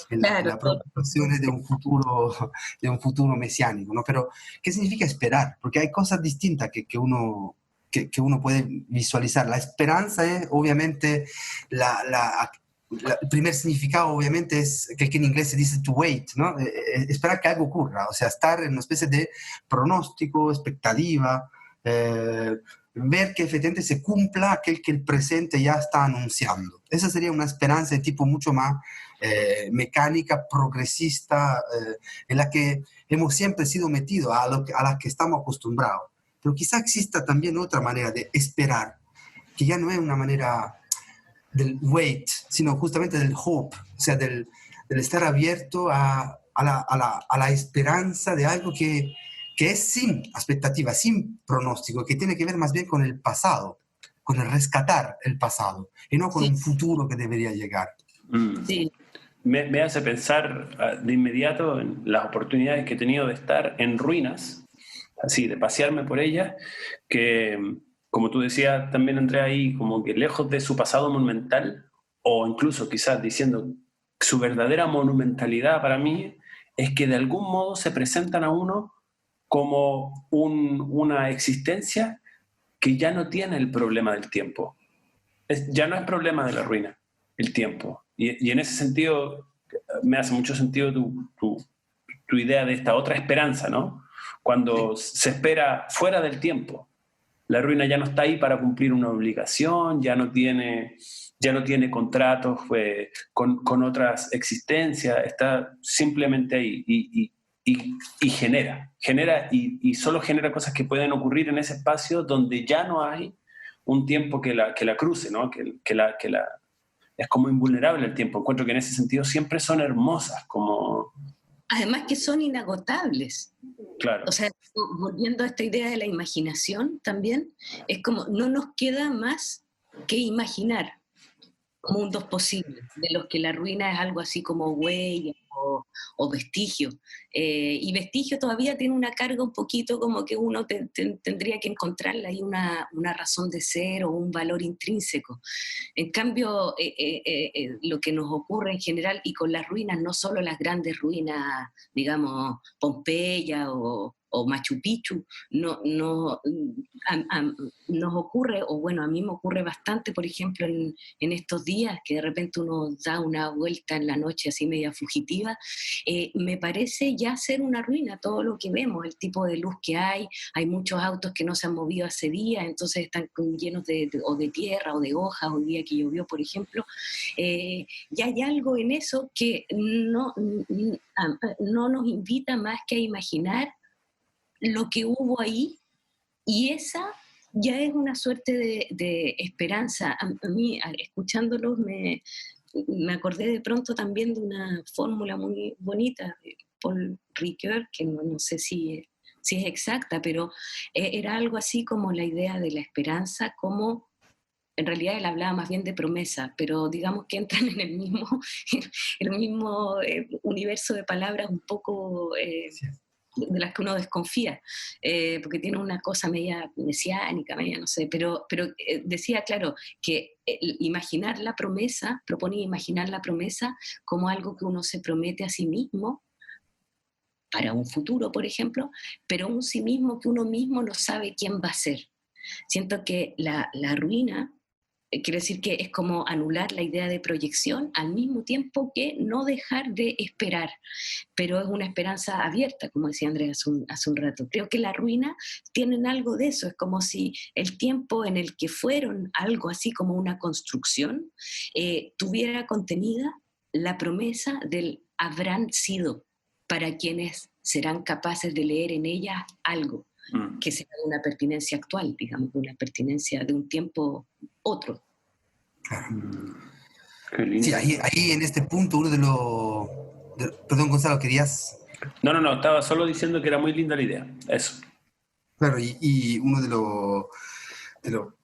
Speaker 4: en
Speaker 1: claro,
Speaker 4: las preocupaciones de un futuro mesiánico, ¿no? Pero, ¿qué significa esperar? Porque hay cosas distintas que uno puede visualizar. La esperanza es obviamente el primer significado obviamente es que en inglés se dice to wait, ¿no? Esperar que algo ocurra, o sea, estar en una especie de pronóstico, expectativa, ver que efectivamente se cumpla aquel que el presente ya está anunciando. Esa sería una esperanza de tipo mucho más mecánica, progresista, en la que hemos siempre sido metidos a la que estamos acostumbrados. Pero quizá exista también otra manera de esperar, que ya no es una manera del wait, sino justamente del hope, o sea, del estar abierto a la esperanza de algo que es sin expectativa, sin pronóstico, que tiene que ver más bien con el pasado, con el rescatar el pasado, y no con
Speaker 1: sí,
Speaker 4: un futuro que debería llegar.
Speaker 1: sí,
Speaker 2: Me hace pensar de inmediato en las oportunidades que he tenido de estar en ruinas, así, de pasearme por ellas, que, como tú decías también, Andrea, ahí como que lejos de su pasado monumental, o incluso quizás diciendo su verdadera monumentalidad para mí, es que de algún modo se presentan a uno como una existencia que ya no tiene el problema del tiempo. Ya no es problema de la ruina, el tiempo. Y en ese sentido me hace mucho sentido tu idea de esta otra esperanza, ¿no? Cuando se espera fuera del tiempo. La ruina ya no está ahí para cumplir una obligación, ya no tiene contratos con otras existencias, está simplemente ahí y genera y solo genera cosas que pueden ocurrir en ese espacio donde ya no hay un tiempo que la cruce, ¿no? Es como invulnerable el tiempo. Encuentro que en ese sentido siempre son hermosas, como...
Speaker 1: además que son inagotables.
Speaker 2: Claro.
Speaker 1: O sea, volviendo a esta idea de la imaginación también, es como no nos queda más que imaginar mundos posibles, de los que la ruina es algo así como huella o vestigio. Y vestigio todavía tiene una carga un poquito como que uno tendría que encontrarle ahí una razón de ser o un valor intrínseco. En cambio, lo que nos ocurre en general y con las ruinas, no solo las grandes ruinas, digamos, Pompeya o Machu Picchu, nos ocurre, o bueno, a mí me ocurre bastante, por ejemplo, en estos días, que de repente uno da una vuelta en la noche así media fugitiva, me parece ya ser una ruina todo lo que vemos, el tipo de luz que hay muchos autos que no se han movido hace días, entonces están llenos o de tierra o de hojas, hoy día que llovió, por ejemplo, ya hay algo en eso que no nos invita más que a imaginar lo que hubo ahí, y esa ya es una suerte de esperanza. A mí, escuchándolos, me acordé de pronto también de una fórmula muy bonita de Paul Ricoeur, que no sé si es exacta, pero era algo así como la idea de la esperanza, como en realidad él hablaba más bien de promesa, pero digamos que entran en el mismo universo de palabras un poco de las que uno desconfía, porque tiene una cosa media mesiánica, media no sé, pero decía, claro, que imaginar la promesa, proponía imaginar la promesa como algo que uno se promete a sí mismo para un futuro, por ejemplo, pero un sí mismo que uno mismo no sabe quién va a ser. Siento que la ruina quiere decir que es como anular la idea de proyección al mismo tiempo que no dejar de esperar, pero es una esperanza abierta, como decía Andrea hace un rato. Creo que la ruina tienen algo de eso, es como si el tiempo en el que fueron algo así como una construcción tuviera contenida la promesa del habrán sido para quienes serán capaces de leer en ella algo que sea de una pertinencia actual, digamos, de una pertinencia de un tiempo otro.
Speaker 4: Claro.
Speaker 2: Qué lindo.
Speaker 4: Sí, ahí en este punto uno de los... Perdón, Gonzalo, querías...
Speaker 2: No, estaba solo diciendo que era muy linda la idea. Eso.
Speaker 4: Claro, y uno de los,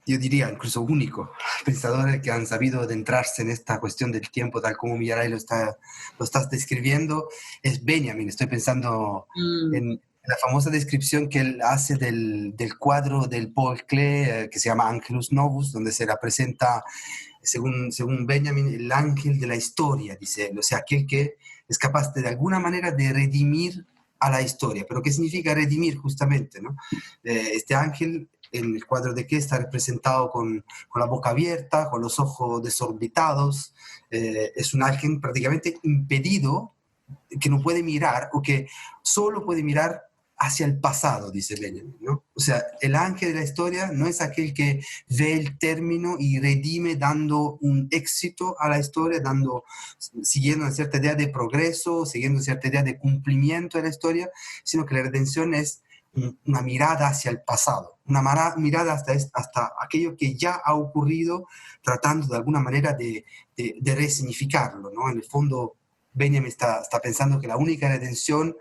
Speaker 4: yo diría, incluso únicos pensadores que han sabido adentrarse en esta cuestión del tiempo, tal como Millaray lo estás describiendo, es Benjamin. Estoy pensando en la famosa descripción que él hace del cuadro del Paul Klee, que se llama Angelus Novus, donde se representa, según Benjamin, el ángel de la historia, dice él, o sea, aquel que es capaz de alguna manera de redimir a la historia. ¿Pero qué significa redimir justamente, no? Este ángel en el cuadro de que está representado con la boca abierta, con los ojos desorbitados, es un ángel prácticamente impedido, que no puede mirar o que solo puede mirar hacia el pasado, dice Benjamin, ¿no? O sea, el ángel de la historia no es aquel que ve el término y redime dando un éxito a la historia, siguiendo una cierta idea de progreso, siguiendo una cierta idea de cumplimiento de la historia, sino que la redención es una mirada hacia el pasado, una mirada hasta aquello que ya ha ocurrido, tratando de alguna manera de resignificarlo, ¿no? En el fondo, Benjamin está pensando que la única redención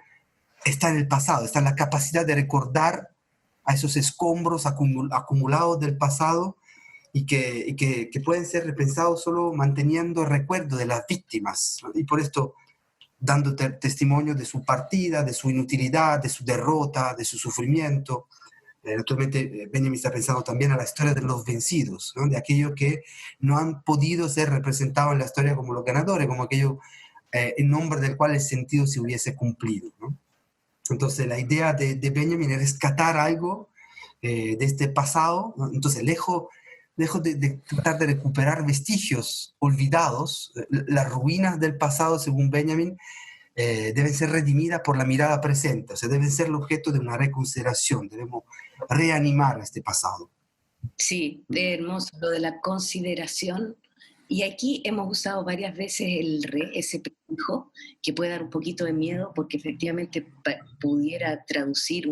Speaker 4: está en el pasado, está en la capacidad de recordar a esos escombros acumulados del pasado y que pueden ser repensados solo manteniendo el recuerdo de las víctimas, ¿no? Y por esto dando testimonio de su partida, de su inutilidad, de su derrota, de su sufrimiento. Naturalmente, Benjamin está pensando también a la historia de los vencidos, ¿no? De aquellos que no han podido ser representados en la historia como los ganadores, como aquellos en nombre del cual el sentido se hubiese cumplido, ¿no? Entonces, la idea de Benjamin es rescatar algo de este pasado, ¿no? Entonces, lejos de tratar de recuperar vestigios olvidados, las ruinas del pasado, según Benjamin, deben ser redimidas por la mirada presente, o sea, deben ser el objeto de una reconsideración, debemos reanimar este pasado.
Speaker 1: Sí, es hermoso lo de la consideración. Y aquí hemos usado varias veces ese prefijo, que puede dar un poquito de miedo, porque efectivamente pudiera traducir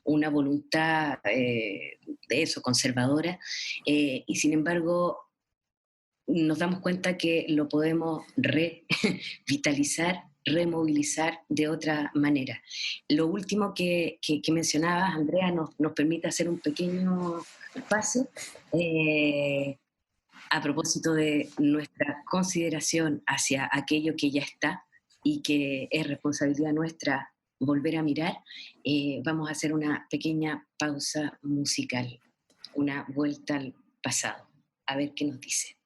Speaker 1: una voluntad de eso, conservadora, y sin embargo nos damos cuenta que lo podemos revitalizar, removilizar de otra manera. Lo último que mencionabas, Andrea, nos permite hacer un pequeño pase a propósito de nuestra consideración hacia aquello que ya está y que es responsabilidad nuestra volver a mirar. Vamos a hacer una pequeña pausa musical, una vuelta al pasado, a ver qué nos dice.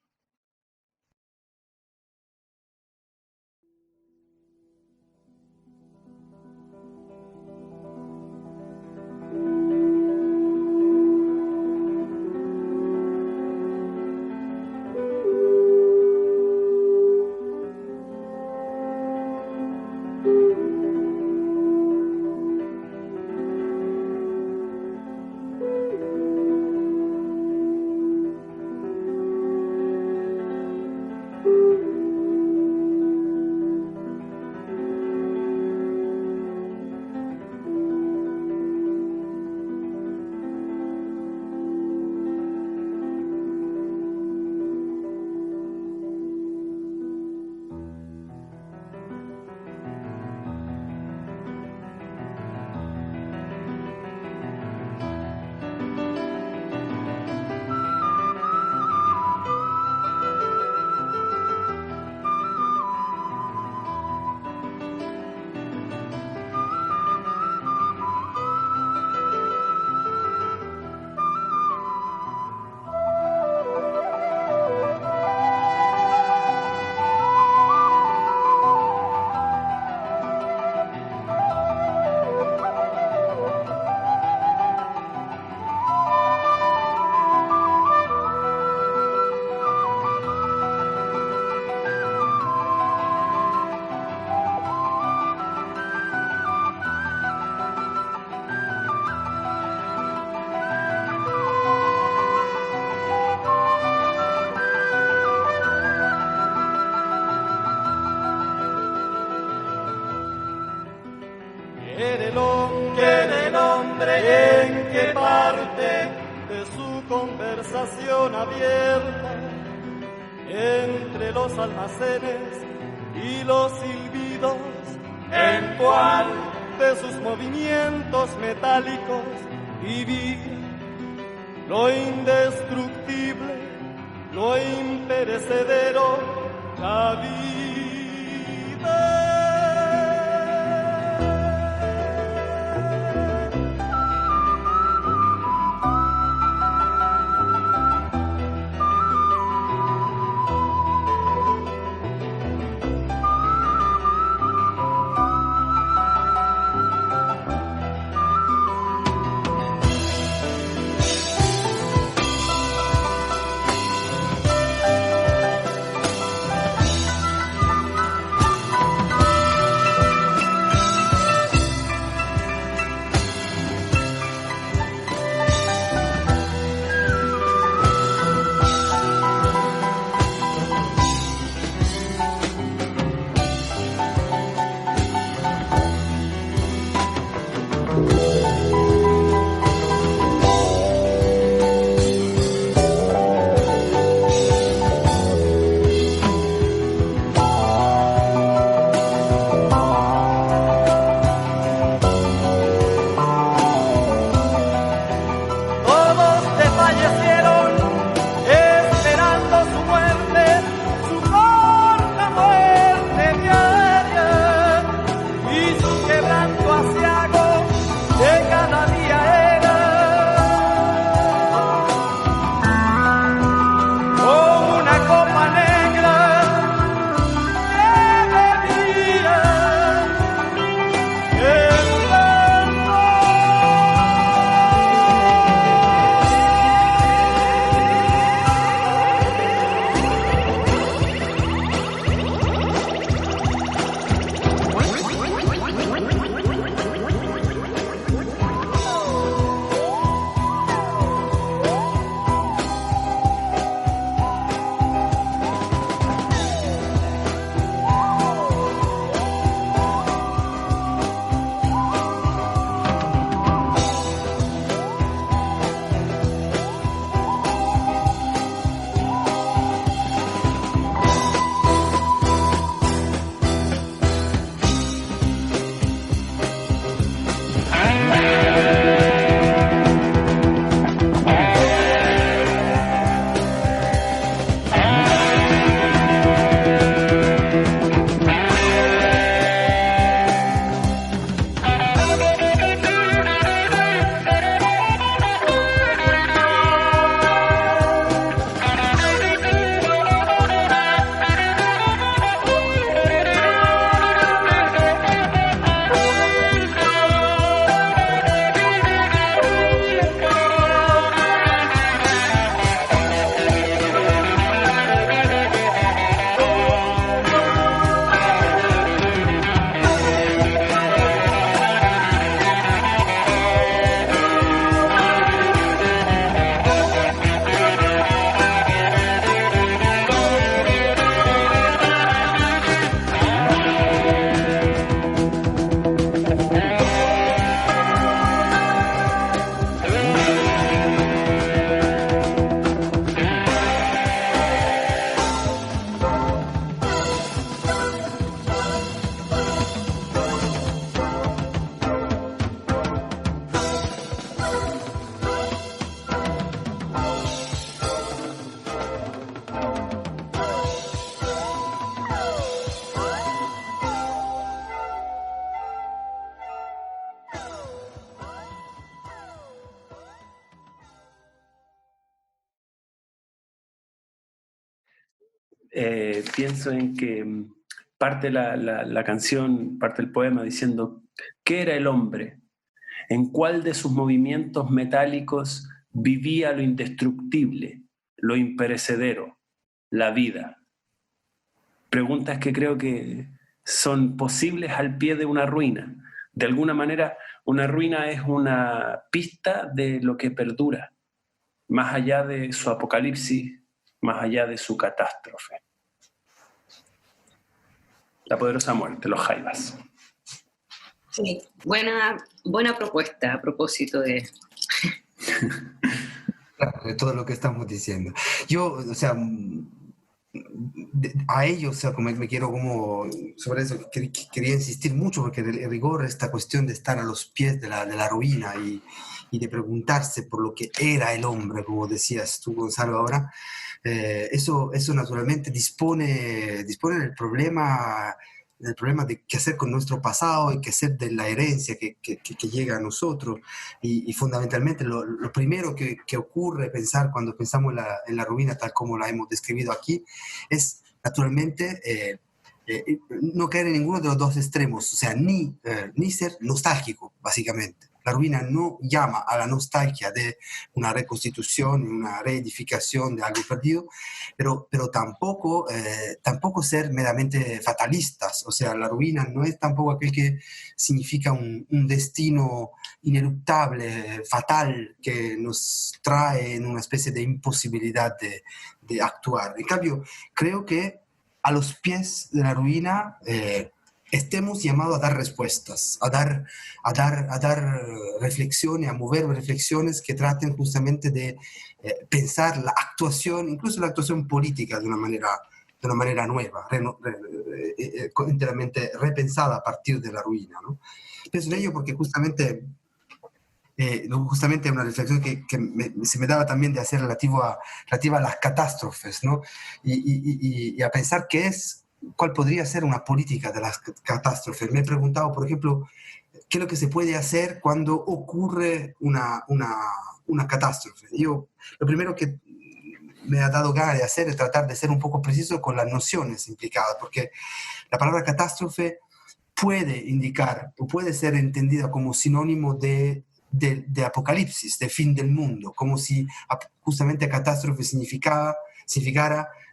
Speaker 5: Que el hombre en qué parte de su conversación abierta entre los almacenes y los silbidos, en cual de sus movimientos metálicos vivía lo indestructible, lo imperecedero, la vida.
Speaker 2: Pienso en que parte la canción, parte el poema diciendo, ¿qué era el hombre? ¿En cuál de sus movimientos metálicos vivía lo indestructible, lo imperecedero, la vida? Preguntas que creo que son posibles al pie de una ruina. De alguna manera, una ruina es una pista de lo que perdura, más allá de su apocalipsis, más allá de su catástrofe. La poderosa muerte, los Jaivas.
Speaker 1: Sí, buena propuesta a propósito de...
Speaker 4: de todo lo que estamos diciendo. Yo, o sea, a ellos, o sea, como me quiero como, sobre eso quería insistir mucho, porque el rigor, esta cuestión de estar a los pies de la ruina y de preguntarse por lo que era el hombre, como decías tú, Gonzalo, ahora, eso naturalmente dispone del problema de qué hacer con nuestro pasado y qué hacer de la herencia que llega a nosotros. Y fundamentalmente lo primero que ocurre pensar cuando pensamos en la ruina tal como la hemos descrito aquí es naturalmente no caer en ninguno de los dos extremos, o sea, ni ser nostálgico, básicamente. La ruina no llama a la nostalgia de una reconstitución, una reedificación de algo perdido, pero tampoco ser meramente fatalistas. O sea, la ruina no es tampoco aquel que significa un destino ineluctable, fatal, que nos trae en una especie de imposibilidad de actuar. En cambio, creo que a los pies de la ruina estemos llamados a dar respuestas, a dar reflexiones, a mover reflexiones que traten justamente de pensar la actuación, incluso la actuación política de una manera nueva, enteramente repensada a partir de la ruina, ¿no? Pienso en ello porque justamente una reflexión que se me daba también de hacer relativa a las catástrofes, ¿no? Y a pensar cuál podría ser una política de las catástrofes. Me he preguntado, por ejemplo, qué es lo que se puede hacer cuando ocurre una catástrofe. Yo, lo primero que me ha dado ganas de hacer es tratar de ser un poco preciso con las nociones implicadas, porque la palabra catástrofe puede indicar o puede ser entendida como sinónimo de apocalipsis, de fin del mundo, como si justamente catástrofe significara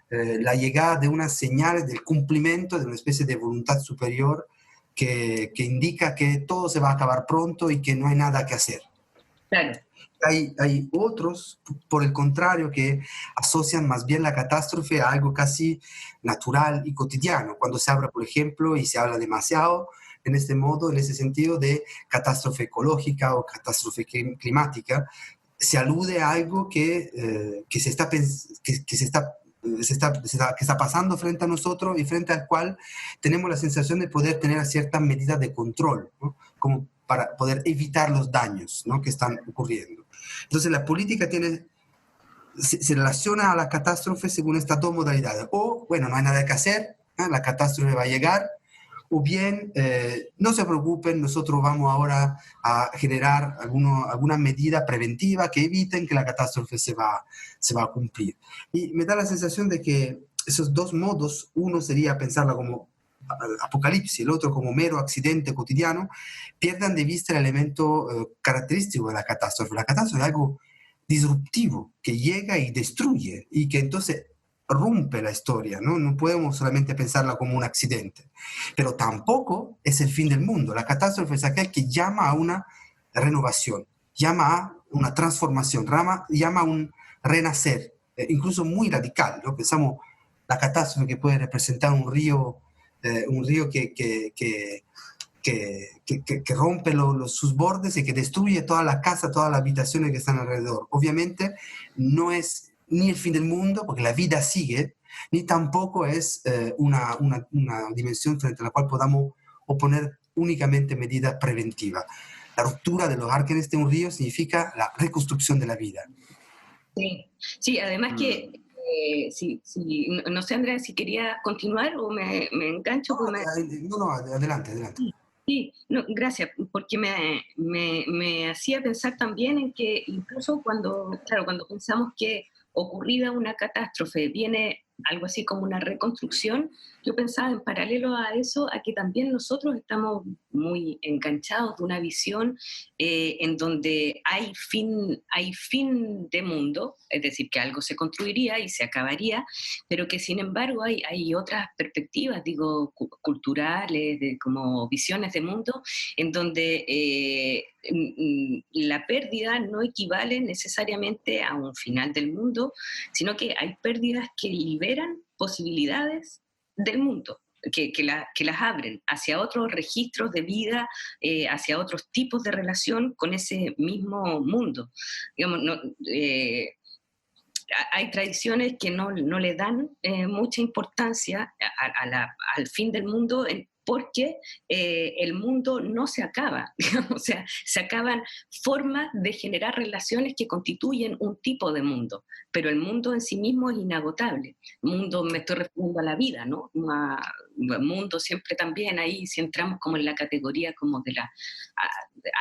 Speaker 4: la llegada de unas señales del cumplimiento de una especie de voluntad superior que indica que todo se va a acabar pronto y que no hay nada que hacer.
Speaker 1: Claro.
Speaker 4: Hay otros, por el contrario, que asocian más bien la catástrofe a algo casi natural y cotidiano. Cuando se habla, por ejemplo, y se habla demasiado en este modo, en ese sentido de catástrofe ecológica o catástrofe climática, se alude a algo que está pasando frente a nosotros y frente al cual tenemos la sensación de poder tener ciertas medidas de control, ¿no? Como para poder evitar los daños, ¿no?, que están ocurriendo. Entonces la política se relaciona a la catástrofe según estas dos modalidades. O, bueno, no hay nada que hacer, ¿no?, la catástrofe va a llegar, o bien, no se preocupen, nosotros vamos ahora a generar alguna medida preventiva que eviten que la catástrofe se va a cumplir. Y me da la sensación de que esos dos modos, uno sería pensarla como apocalipsis, el otro como mero accidente cotidiano, pierdan de vista el elemento característico de la catástrofe. La catástrofe es algo disruptivo que llega y destruye y que entonces rompe la historia, ¿no? No podemos solamente pensarla como un accidente, pero tampoco es el fin del mundo. La catástrofe es aquel que llama a una renovación, llama a una transformación, llama a un renacer, incluso muy radical, ¿no? Pensamos la catástrofe que puede representar un río que rompe sus bordes y que destruye toda la casa, todas las habitaciones que están alrededor. Obviamente no es ni el fin del mundo, porque la vida sigue, ni tampoco es una dimensión frente a la cual podamos oponer únicamente medidas preventivas. La ruptura de los árboles de un río significa la reconstrucción de la vida.
Speaker 1: Sí, sí, además que, no sé, Andrea, si quería continuar o me engancho.
Speaker 4: No, adelante.
Speaker 1: Sí, no, gracias, porque me hacía pensar también en que incluso cuando pensamos que ocurrida una catástrofe viene algo así como una reconstrucción, yo pensaba en paralelo a eso, a que también nosotros estamos muy enganchados de una visión en donde hay fin de mundo, es decir, que algo se construiría y se acabaría, pero que sin embargo hay otras perspectivas, digo, culturales, como visiones de mundo, en donde la pérdida no equivale necesariamente a un final del mundo, sino que hay pérdidas que liberan posibilidades del mundo. Que las abren hacia otros registros de vida, hacia otros tipos de relación con ese mismo mundo. Digamos, no, hay tradiciones que no le dan mucha importancia al fin del mundo, porque el mundo no se acaba, digamos, o sea, se acaban formas de generar relaciones que constituyen un tipo de mundo, pero el mundo en sí mismo es inagotable. Mundo, me estoy refiriendo a la vida, ¿no? Mundo siempre también ahí, si entramos como en la categoría como de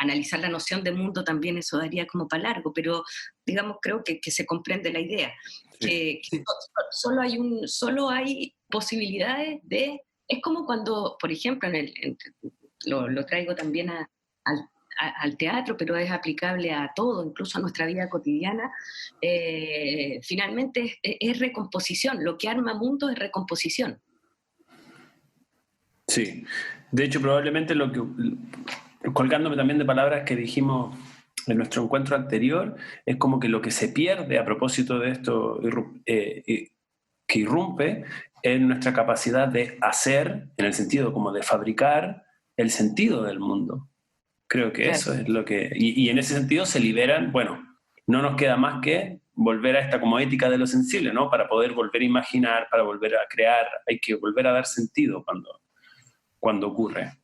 Speaker 1: analizar la noción de mundo también eso daría como para largo, pero digamos creo que se comprende la idea, que
Speaker 4: Sí.
Speaker 1: solo hay posibilidades de. Es como cuando, por ejemplo, lo traigo también al teatro, pero es aplicable a todo, incluso a nuestra vida cotidiana. Finalmente es recomposición, lo que arma mundo es recomposición.
Speaker 2: Sí, de hecho probablemente colgándome también de palabras que dijimos en nuestro encuentro anterior, es como que lo que se pierde a propósito de esto que irrumpe en nuestra capacidad de hacer, en el sentido como de fabricar el sentido del mundo. Creo que
Speaker 1: Claro.
Speaker 2: eso es lo que... Y en ese sentido se liberan, bueno, no nos queda más que volver a esta como ética de lo sensible, ¿no? Para poder volver a imaginar, para volver a crear, hay que volver a dar sentido cuando ocurre.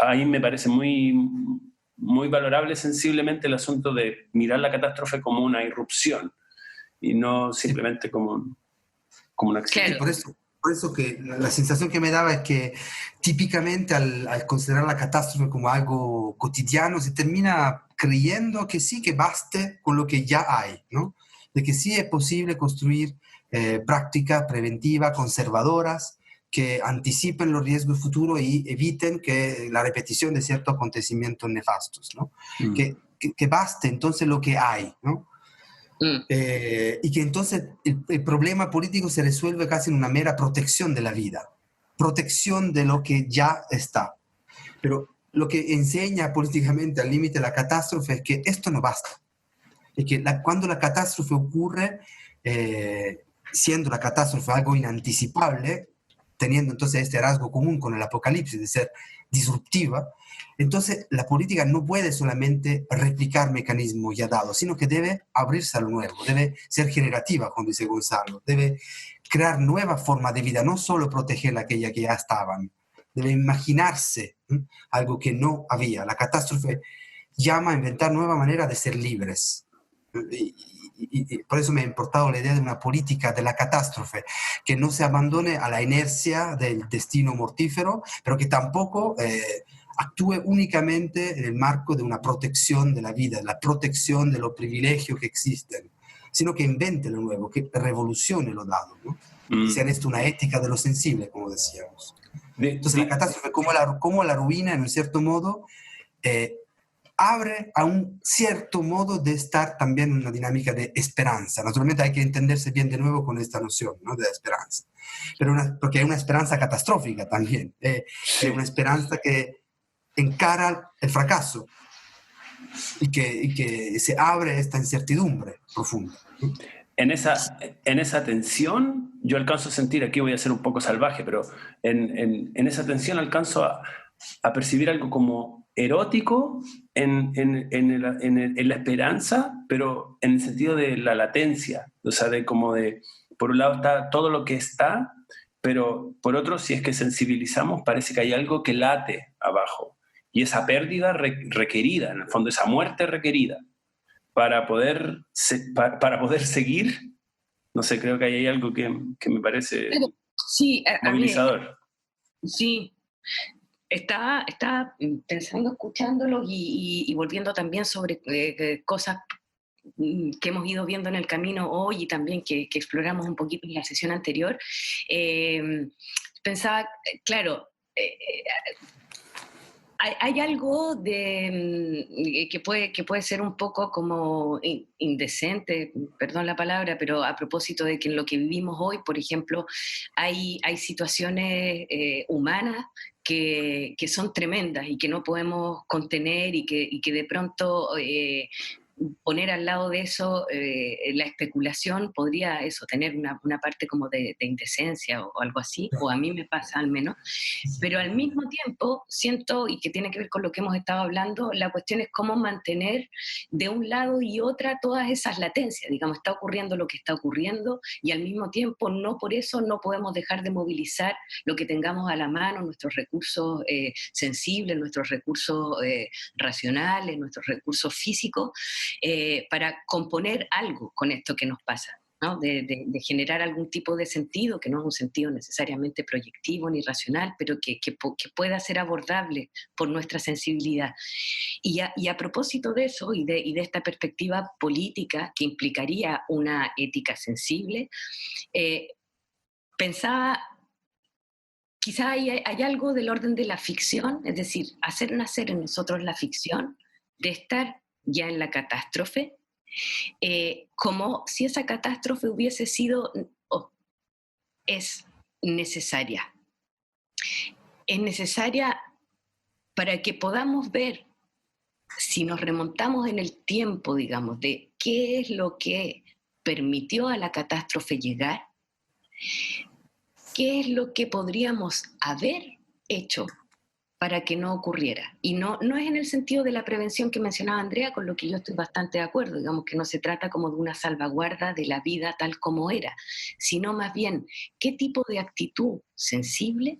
Speaker 2: Ahí me parece muy valorable sensiblemente el asunto de mirar la catástrofe como una irrupción y no simplemente como un accidente.
Speaker 1: Claro.
Speaker 4: Por eso que la sensación que me daba es que típicamente al considerar la catástrofe como algo cotidiano se termina creyendo que sí, que baste con lo que ya hay, ¿no? De que sí es posible construir prácticas preventivas, conservadoras, que anticipen los riesgos futuros y eviten que la repetición de ciertos acontecimientos nefastos, ¿no? Que baste entonces lo que hay, ¿no? Y que entonces el problema político se resuelve casi en una mera protección de la vida, protección de lo que ya está. Pero lo que enseña políticamente al límite la catástrofe es que esto no basta. Es que cuando la catástrofe ocurre, siendo la catástrofe algo inanticipable, teniendo entonces este rasgo común con el apocalipsis de ser disruptiva, entonces la política no puede solamente replicar mecanismos ya dados, sino que debe abrirse a lo nuevo, debe ser generativa, como dice Gonzalo, debe crear nuevas formas de vida, no solo proteger aquellas que ya estaban, debe imaginarse algo que no había. La catástrofe llama a inventar nuevas maneras de ser libres. Y por eso me ha importado la idea de una política de la catástrofe, que no se abandone a la inercia del destino mortífero, pero que tampoco actúe únicamente en el marco de una protección de la vida, la protección de los privilegios que existen, sino que invente lo nuevo, que revolucione lo dado, ¿no? Y sea esto una ética de lo sensible, como decíamos. Entonces la catástrofe, como la ruina, en un cierto modo, abre a un cierto modo de estar también en una dinámica de esperanza. Naturalmente hay que entenderse bien de nuevo con esta noción, ¿no? De la esperanza. Pero porque hay una esperanza catastrófica también. Hay una esperanza que encara el fracaso y que se abre esta incertidumbre profunda, ¿no?
Speaker 2: En esa tensión, yo alcanzo a sentir, aquí voy a ser un poco salvaje, pero en esa tensión alcanzo a percibir algo como erótico en la esperanza, pero en el sentido de la latencia, o sea, por un lado está todo lo que está, pero por otro, si es que sensibilizamos, parece que hay algo que late abajo, y esa pérdida requerida, en el fondo, esa muerte requerida, para poder seguir, no sé, creo que ahí hay algo que me parece
Speaker 1: Sí,
Speaker 2: movilizador.
Speaker 1: Sí. Estaba pensando, escuchándolo y volviendo también sobre cosas que hemos ido viendo en el camino hoy y también que exploramos un poquito en la sesión anterior. Pensaba, claro, hay algo que puede ser un poco como indecente, perdón la palabra, pero a propósito de que en lo que vivimos hoy, por ejemplo, hay situaciones humanas que son tremendas y que no podemos contener y que de pronto poner al lado de eso la especulación podría eso, tener una parte como de indecencia o algo así, o a mí me pasa al menos, pero al mismo tiempo siento, y que tiene que ver con lo que hemos estado hablando, la cuestión es cómo mantener de un lado y otra todas esas latencias, digamos, está ocurriendo lo que está ocurriendo y al mismo tiempo no por eso no podemos dejar de movilizar lo que tengamos a la mano, nuestros recursos sensibles, nuestros recursos racionales, nuestros recursos físicos, para componer algo con esto que nos pasa, ¿no? De generar algún tipo de sentido, que no es un sentido necesariamente proyectivo ni racional, pero que pueda ser abordable por nuestra sensibilidad. Y a propósito de eso y de esta perspectiva política que implicaría una ética sensible, pensaba, quizá hay algo del orden de la ficción, es decir, hacer nacer en nosotros la ficción de estar ya en la catástrofe, como si esa catástrofe hubiese sido, es necesaria. Es necesaria para que podamos ver, si nos remontamos en el tiempo, digamos, de qué es lo que permitió a la catástrofe llegar, qué es lo que podríamos haber hecho para que no ocurriera. Y no es en el sentido de la prevención que mencionaba Andrea, con lo que yo estoy bastante de acuerdo, digamos que no se trata como de una salvaguarda de la vida tal como era, sino más bien qué tipo de actitud sensible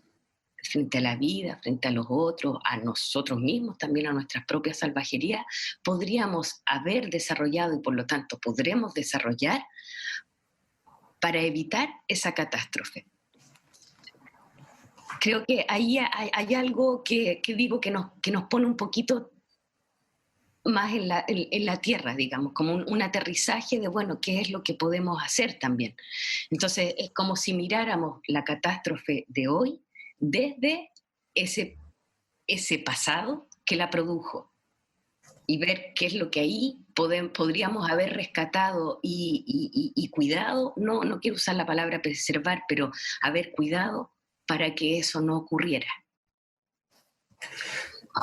Speaker 1: frente a la vida, frente a los otros, a nosotros mismos, también a nuestras propias salvajerías, podríamos haber desarrollado y por lo tanto podremos desarrollar para evitar esa catástrofe. Creo que ahí hay algo que digo que nos pone un poquito más en la tierra, digamos, como un aterrizaje de, bueno, qué es lo que podemos hacer también. Entonces, es como si miráramos la catástrofe de hoy desde ese pasado que la produjo y ver qué es lo que ahí podríamos haber rescatado y cuidado, no quiero usar la palabra preservar, pero haber cuidado para que eso no ocurriera.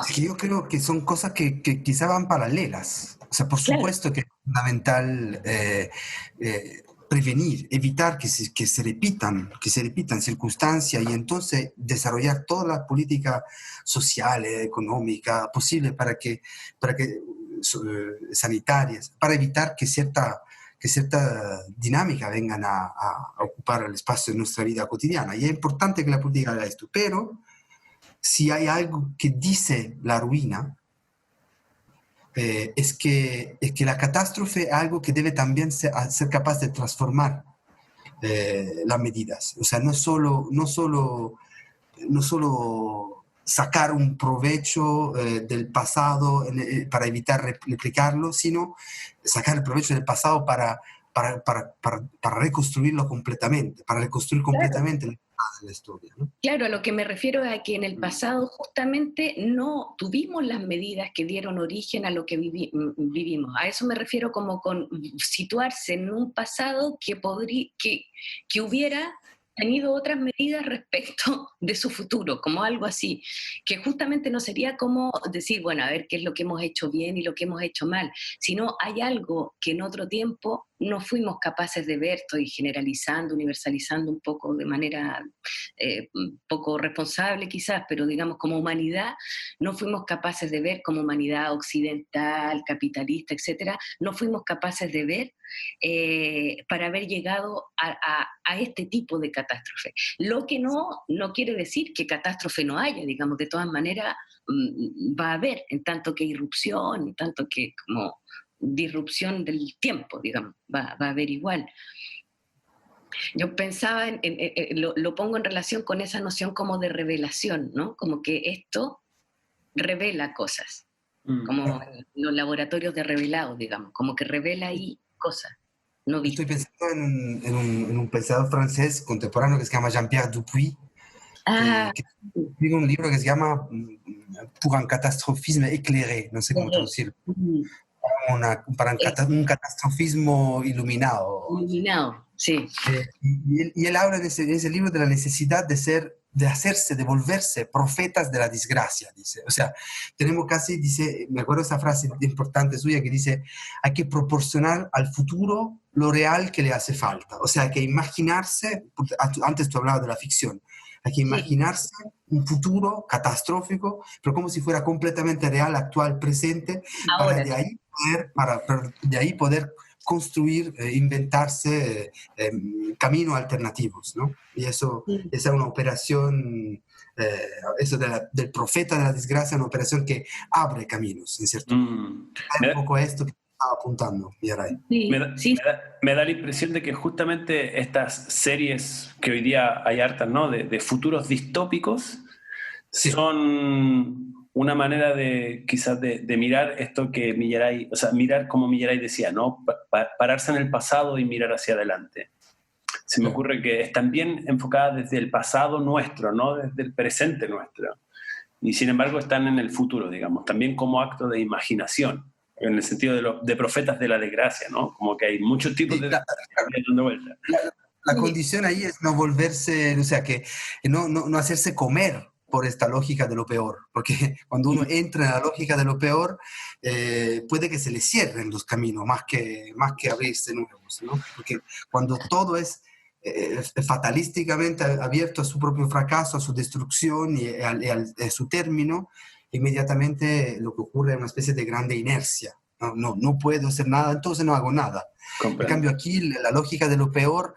Speaker 4: Es que yo creo que son cosas que quizá van paralelas. O sea, por supuesto que es fundamental prevenir, evitar que se repitan circunstancias y entonces desarrollar toda la política social, económica posible para que sanitarias, para evitar que cierta dinámica vengan a ocupar el espacio de nuestra vida cotidiana. Y es importante que la política haga esto, pero si hay algo que dice la ruina, es que la catástrofe es algo que debe también ser capaz de transformar las medidas. O sea, no solo sacar un provecho del pasado para evitar replicarlo, sino sacar el provecho del pasado para reconstruirlo completamente, para reconstruir completamente la historia, ¿no?
Speaker 1: Claro, a lo que me refiero es a que en el pasado justamente no tuvimos las medidas que dieron origen a lo que vivimos. A eso me refiero como con situarse en un pasado que hubiera tenido otras medidas respecto de su futuro, como algo así, que justamente no sería como decir, bueno, a ver qué es lo que hemos hecho bien y lo que hemos hecho mal, sino hay algo que en otro tiempo no fuimos capaces de ver, estoy generalizando, universalizando un poco de manera poco responsable quizás, pero digamos como humanidad, no fuimos capaces de ver como humanidad occidental, capitalista, etcétera, no fuimos capaces de ver para haber llegado a este tipo de catástrofe. Lo que no quiere decir que catástrofe no haya, digamos, de todas maneras va a haber, en tanto que irrupción, en tanto que como disrupción del tiempo, digamos, va a haber igual. Yo pensaba, lo pongo en relación con esa noción como de revelación, ¿no? Como que esto revela cosas, como en los laboratorios de revelado, digamos, como que revela ahí cosas no
Speaker 4: Estoy
Speaker 1: vistas.
Speaker 4: pensando en un pensador francés contemporáneo que se llama Jean-Pierre Dupuy, que escribe un libro que se llama Pour un catastrophisme éclairé, no sé cómo traducirlo, un catastrofismo iluminado.
Speaker 1: Iluminado, sí.
Speaker 4: Y él habla en ese libro de la necesidad de ser de volverse profetas de la desgracia, dice. O sea, tenemos casi, dice, me acuerdo esa frase importante suya que dice, hay que proporcionar al futuro lo real que le hace falta. O sea, hay que imaginarse, antes tú hablabas de la ficción, hay que imaginarse un futuro catastrófico, pero como si fuera completamente real, actual, presente,
Speaker 1: Ahora.
Speaker 4: para de ahí poder construir, inventarse caminos alternativos, ¿no? Y eso, esa es una operación, eso del profeta de la desgracia, una operación que abre caminos, en cierto modo. Es un poco esto que estaba apuntando, Mireia.
Speaker 1: Sí,
Speaker 2: me da la impresión de que justamente estas series que hoy día hay hartas, ¿no? de futuros distópicos, son una manera de quizás de mirar esto que Millaray, o sea, mirar como Millaray decía, ¿no? Pararse en el pasado y mirar hacia adelante. Se me ocurre que están bien enfocadas desde el pasado nuestro, no desde el presente nuestro. Y sin embargo están en el futuro, digamos, también como acto de imaginación, en el sentido de profetas de la desgracia, ¿no? Como que hay muchos tipos de dando vuelta.
Speaker 4: La condición ahí es no volverse, o sea, que no hacerse comer por esta lógica de lo peor, porque cuando uno entra en la lógica de lo peor, puede que se le cierren los caminos más que abrirse nuevos, ¿no? Porque cuando todo es fatalísticamente abierto a su propio fracaso, a su destrucción y a su término, inmediatamente lo que ocurre es una especie de grande inercia. No puedo hacer nada, entonces no hago nada.
Speaker 2: Comprendo.
Speaker 4: En cambio aquí la lógica de lo peor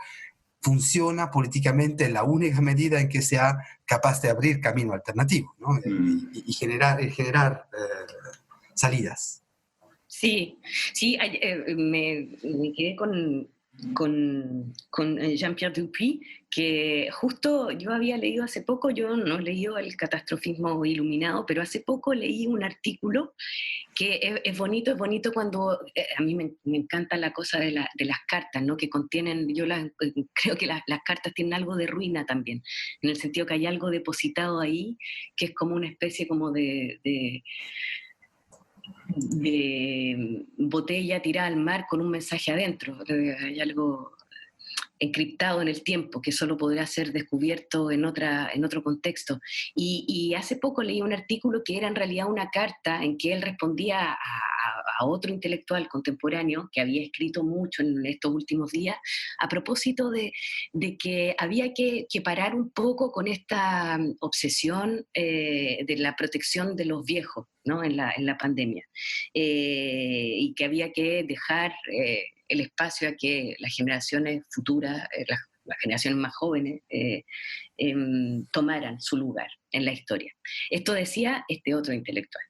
Speaker 4: funciona políticamente en la única medida en que sea capaz de abrir camino alternativo, ¿no? Y generar salidas.
Speaker 1: Sí, me quedé con Jean-Pierre Dupuy, que justo yo había leído hace poco, yo no he leído El catastrofismo iluminado, pero hace poco leí un artículo que es bonito cuando, a mí me encanta la cosa de las cartas, ¿no? Que contienen, creo que las cartas tienen algo de ruina también, en el sentido que hay algo depositado ahí, que es como una especie como de botella tirada al mar con un mensaje adentro. Hay algo encriptado en el tiempo que solo podrá ser descubierto en otro contexto. Y hace poco leí un artículo que era en realidad una carta en que él respondía a otro intelectual contemporáneo que había escrito mucho en estos últimos días a propósito de que había que parar un poco con esta obsesión de la protección de los viejos, ¿no? en la pandemia, y que había que dejar el espacio a que las generaciones futuras, las generaciones más jóvenes, tomaran su lugar en la historia. Esto decía este otro intelectual.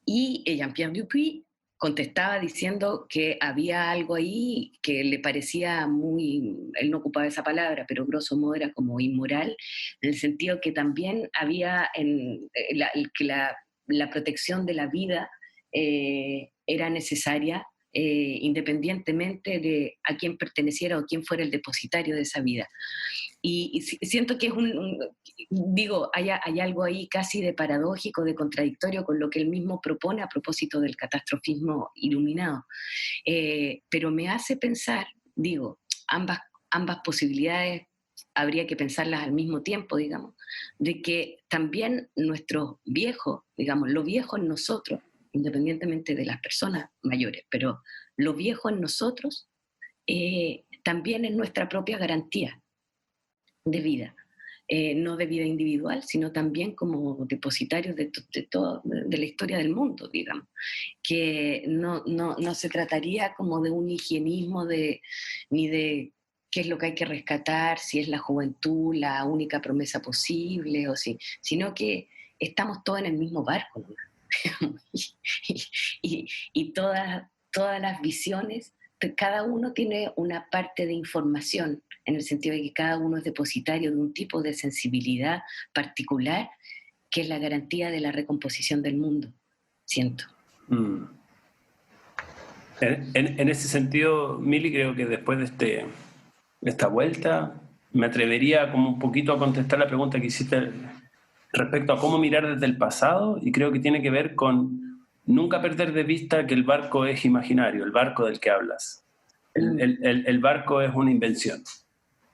Speaker 1: Y Jean-Pierre Dupuy contestaba diciendo que había algo ahí que le parecía él no ocupaba esa palabra, pero grosso modo era como inmoral, en el sentido que también había que la protección de la vida era necesaria, independientemente de a quién perteneciera o quién fuera el depositario de esa vida. Y siento que es hay algo ahí casi de paradójico, de contradictorio con lo que él mismo propone a propósito del catastrofismo iluminado. Pero me hace pensar, ambas posibilidades habría que pensarlas al mismo tiempo, digamos, de que también nuestros viejos, digamos, lo viejo en nosotros, independientemente de las personas mayores, pero lo viejo en nosotros también es nuestra propia garantía de vida, no de vida individual, sino también como depositarios de la historia del mundo, digamos, que no se trataría como de un higienismo ni de qué es lo que hay que rescatar, si es la juventud la única promesa posible, sino que estamos todos en el mismo barco, ¿no? y todas las visiones, cada uno tiene una parte de información, en el sentido de que cada uno es depositario de un tipo de sensibilidad particular que es la garantía de la recomposición del mundo, siento.
Speaker 2: En ese sentido, Mili, creo que después de esta vuelta me atrevería como un poquito a contestar la pregunta que hiciste respecto a cómo mirar desde el pasado, y creo que tiene que ver con nunca perder de vista que el barco es imaginario, el barco del que hablas. El barco es una invención.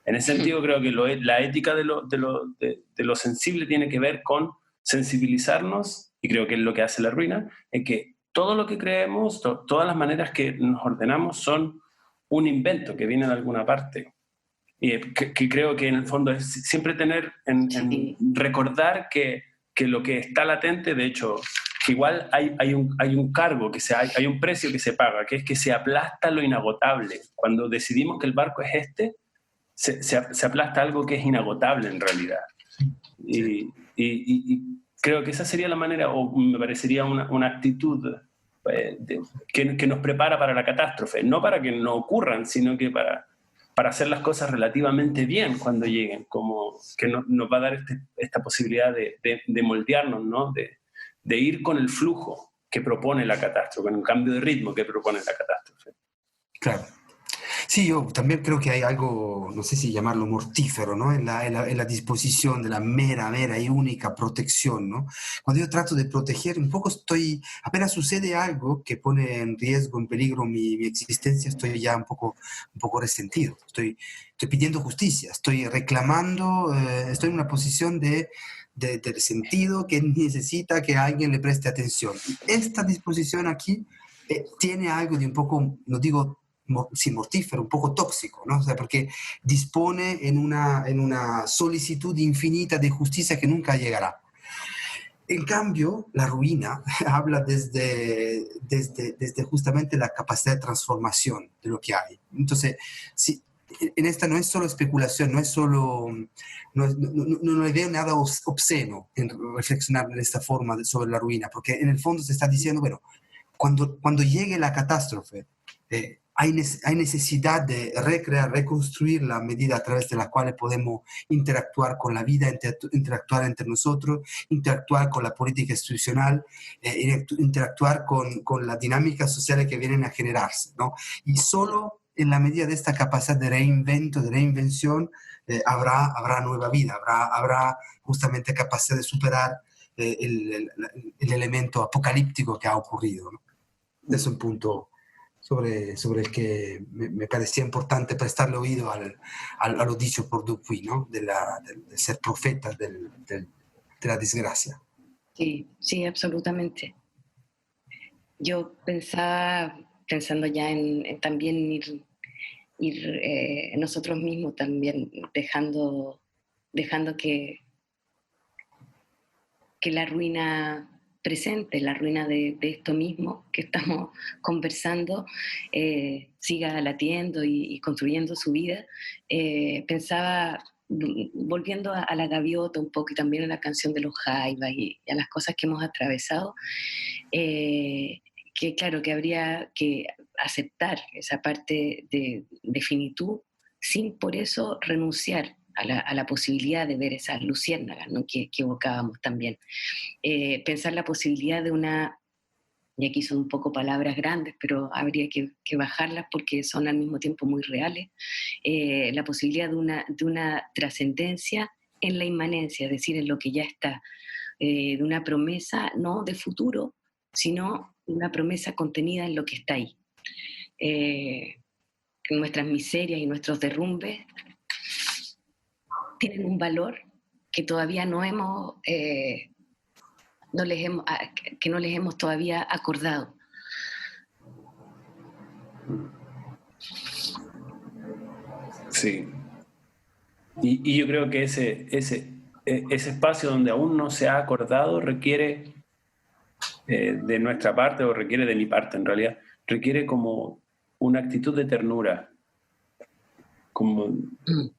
Speaker 2: En ese sentido creo que la ética de lo sensible tiene que ver con sensibilizarnos, y creo que es lo que hace la ruina, es que todo lo que creemos, todas las maneras que nos ordenamos son un invento que viene de alguna parte. Y que creo que en el fondo es siempre tener en recordar que lo que está latente, de hecho, que igual hay un cargo, hay un precio que se paga, que es que se aplasta lo inagotable. Cuando decidimos que el barco es se aplasta algo que es inagotable en realidad. Y creo que esa sería la manera, o me parecería una actitud que nos prepara para la catástrofe, no para que no ocurran, sino que para hacer las cosas relativamente bien cuando lleguen, como que nos va a dar esta posibilidad de moldearnos, ¿no? De ir con el flujo que propone la catástrofe, con un cambio de ritmo que propone la catástrofe.
Speaker 4: Claro. Sí, yo también creo que hay algo, no sé si llamarlo mortífero, ¿no? En la disposición de la mera y única protección, ¿no? Cuando yo trato de proteger, un poco apenas sucede algo que pone en riesgo, en peligro mi existencia, estoy ya un poco resentido. Estoy pidiendo justicia, estoy reclamando, estoy en una posición de sentido que necesita que alguien le preste atención. Esta disposición aquí tiene algo de un poco, no digo sí, mortífero, un poco tóxico, ¿no? O sea, porque dispone en una solicitud infinita de justicia que nunca llegará. En cambio, la ruina habla desde justamente la capacidad de transformación de lo que hay. Entonces, si, en esta no es solo especulación, no le veo nada obsceno en reflexionar de esta forma sobre la ruina, porque en el fondo se está diciendo, bueno, cuando llegue la catástrofe, hay necesidad de recrear, reconstruir la medida a través de la cual podemos interactuar con la vida, interactuar entre nosotros, interactuar con la política institucional, interactuar con las dinámicas sociales que vienen a generarse, ¿no? Y solo en la medida de esta capacidad de reinvento, de reinvención, habrá nueva vida, habrá justamente capacidad de superar el elemento apocalíptico que ha ocurrido, ¿no? Es un punto sobre el que me parecía importante prestarle oído a lo dicho por Dupuy, ¿no? De ser profeta de la desgracia.
Speaker 1: Sí, absolutamente. Yo pensando ya en también ir nosotros mismos también dejando que la ruina presente, la ruina de esto mismo que estamos conversando, siga latiendo y construyendo su vida. Pensaba, volviendo a la gaviota un poco y también a la canción de los Jaivas y a las cosas que hemos atravesado, que claro, que habría que aceptar esa parte de finitud sin por eso renunciar a la posibilidad de ver esas luciérnagas, ¿no? que evocábamos también. Pensar la posibilidad de y aquí son un poco palabras grandes, pero habría que bajarlas porque son al mismo tiempo muy reales, la posibilidad de una trascendencia en la inmanencia, es decir, en lo que ya está, de una promesa no de futuro, sino una promesa contenida en lo que está ahí. Nuestras miserias y nuestros derrumbes tienen un valor que todavía no les hemos todavía acordado.
Speaker 2: Sí. Y yo creo que ese espacio donde aún no se ha acordado requiere de nuestra parte, o requiere de mi parte en realidad, requiere como una actitud de ternura, como,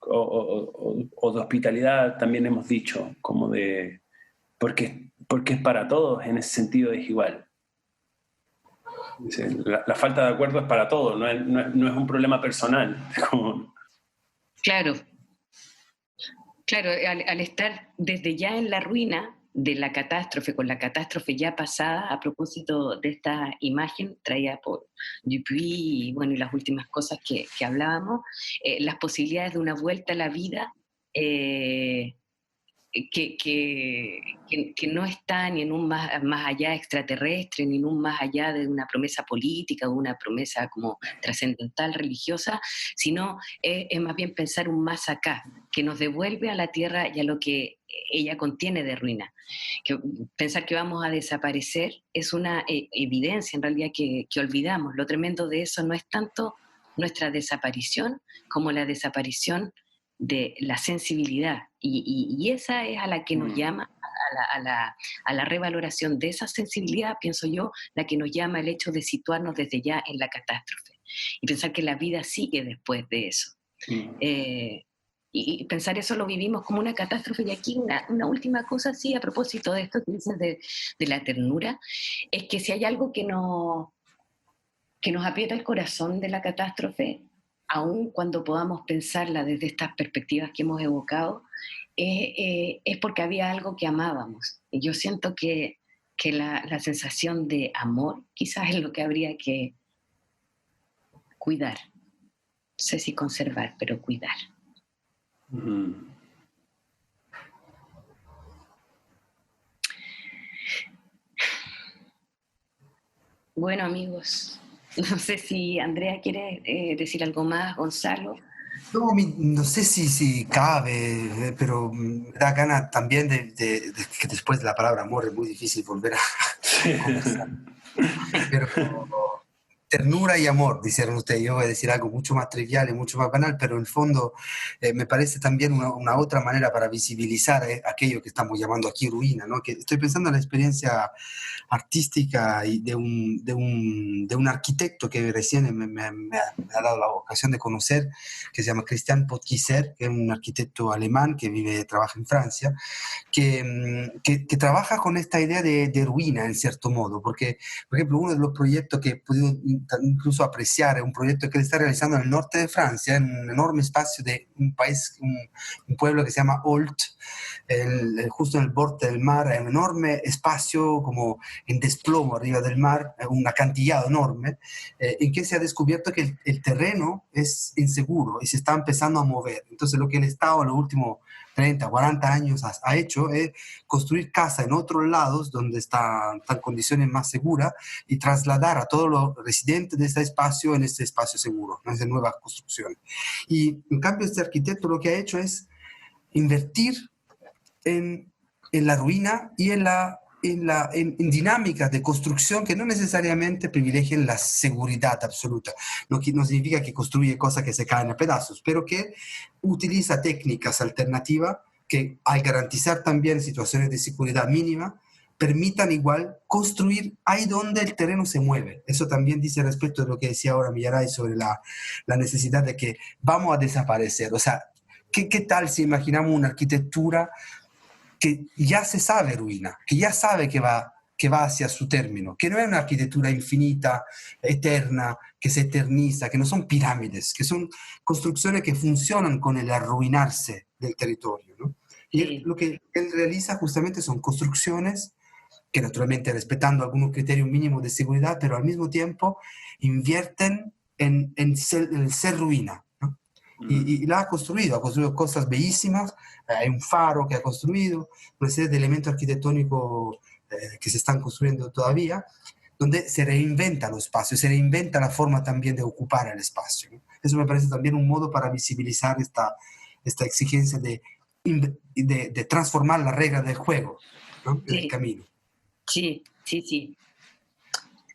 Speaker 2: o de hospitalidad también hemos dicho, como de... Porque es para todos, en ese sentido es igual. La falta de acuerdo es para todos, no es un problema personal.
Speaker 1: Claro, al estar desde ya en la ruina de la catástrofe, con la catástrofe ya pasada, a propósito de esta imagen traída por Dupuy y bueno, y las últimas cosas que hablábamos, las posibilidades de una vuelta a la vida que no está ni en un más allá extraterrestre, ni en un más allá de una promesa política o una promesa como trascendental religiosa, sino es más bien pensar un más acá, que nos devuelve a la tierra y a lo que ella contiene de ruina. Que pensar que vamos a desaparecer es una evidencia en realidad que olvidamos. Lo tremendo de eso no es tanto nuestra desaparición como la desaparición de la sensibilidad, y esa es a la que nos llama, a la revaloración de esa sensibilidad, pienso yo, la que nos llama el hecho de situarnos desde ya en la catástrofe y pensar que la vida sigue después de eso. Eh, y pensar eso lo vivimos como una catástrofe. Y aquí una última cosa, sí, a propósito de esto que dices de la ternura, es que si hay algo que nos aprieta el corazón de la catástrofe, aun cuando podamos pensarla desde estas perspectivas que hemos evocado, es porque había algo que amábamos. Y yo siento que la sensación de amor quizás es lo que habría que cuidar. No sé si conservar, pero cuidar. Bueno, amigos, no sé si Andrea quiere decir algo más, Gonzalo.
Speaker 4: No, no sé si cabe, pero me da gana también de que después de la palabra amor es muy difícil volver a conversar. Pero ternura y amor, dijeron ustedes. Yo voy a decir algo mucho más trivial y mucho más banal, pero en el fondo me parece también una otra manera para visibilizar aquello que estamos llamando aquí ruina, ¿no? Que estoy pensando en la experiencia artística y de un arquitecto que recién me ha dado la ocasión de conocer, que se llama Christian Podkiser, que es un arquitecto alemán que trabaja en Francia, que trabaja con esta idea de ruina, en cierto modo, porque, por ejemplo, uno de los proyectos que he podido incluso apreciar es un proyecto que él está realizando en el norte de Francia, en un enorme espacio de un país, un pueblo que se llama Olt, justo en el borde del mar, hay un enorme espacio como en desplomo arriba del mar, un acantilado enorme, en que se ha descubierto que el terreno es inseguro y se está empezando a mover. Entonces lo que el Estado en los últimos 30, 40 años ha hecho es construir casas en otros lados donde están condiciones más seguras y trasladar a todos los residentes de este espacio en este espacio seguro, ¿no? Es de nuevas construcciones. Y en cambio este arquitecto lo que ha hecho es invertir en la ruina y en dinámicas de construcción que no necesariamente privilegien la seguridad absoluta. No significa que construye cosas que se caen a pedazos, pero que utiliza técnicas alternativas que, al garantizar también situaciones de seguridad mínima, permitan igual construir ahí donde el terreno se mueve. Eso también dice respecto de lo que decía ahora Millaray sobre la necesidad de que vamos a desaparecer. O sea, ¿qué tal si imaginamos una arquitectura que ya se sabe ruina, que ya sabe que va hacia su término, que no es una arquitectura infinita, eterna, que se eterniza, que no son pirámides, que son construcciones que funcionan con el arruinarse del territorio, ¿no? Y lo que él realiza justamente son construcciones que naturalmente respetando algunos criterios mínimos de seguridad, pero al mismo tiempo invierten en el ser ruina, ¿no? Y la ha construido cosas bellísimas. Hay un faro que ha construido, una serie de elementos arquitectónicos que se están construyendo todavía, donde se reinventa los espacios, se reinventa la forma también de ocupar el espacio, ¿no? Eso me parece también un modo para visibilizar esta exigencia de transformar la regla del juego, ¿no? En el camino.
Speaker 1: Sí.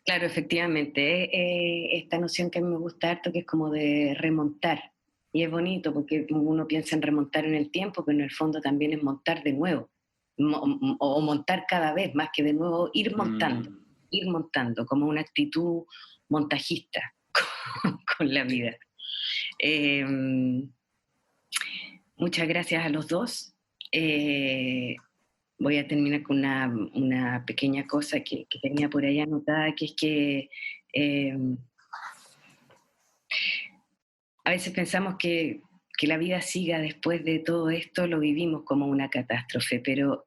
Speaker 1: Claro, efectivamente. Esta noción que a mí me gusta harto, que es como de remontar. Y es bonito porque uno piensa en remontar en el tiempo, pero en el fondo también es montar de nuevo. O montar cada vez, más que de nuevo, ir montando, como una actitud montajista con la vida. Muchas gracias a los dos. Voy a terminar con una pequeña cosa que tenía por ahí anotada, que es que a veces pensamos que la vida siga después de todo esto, lo vivimos como una catástrofe, pero,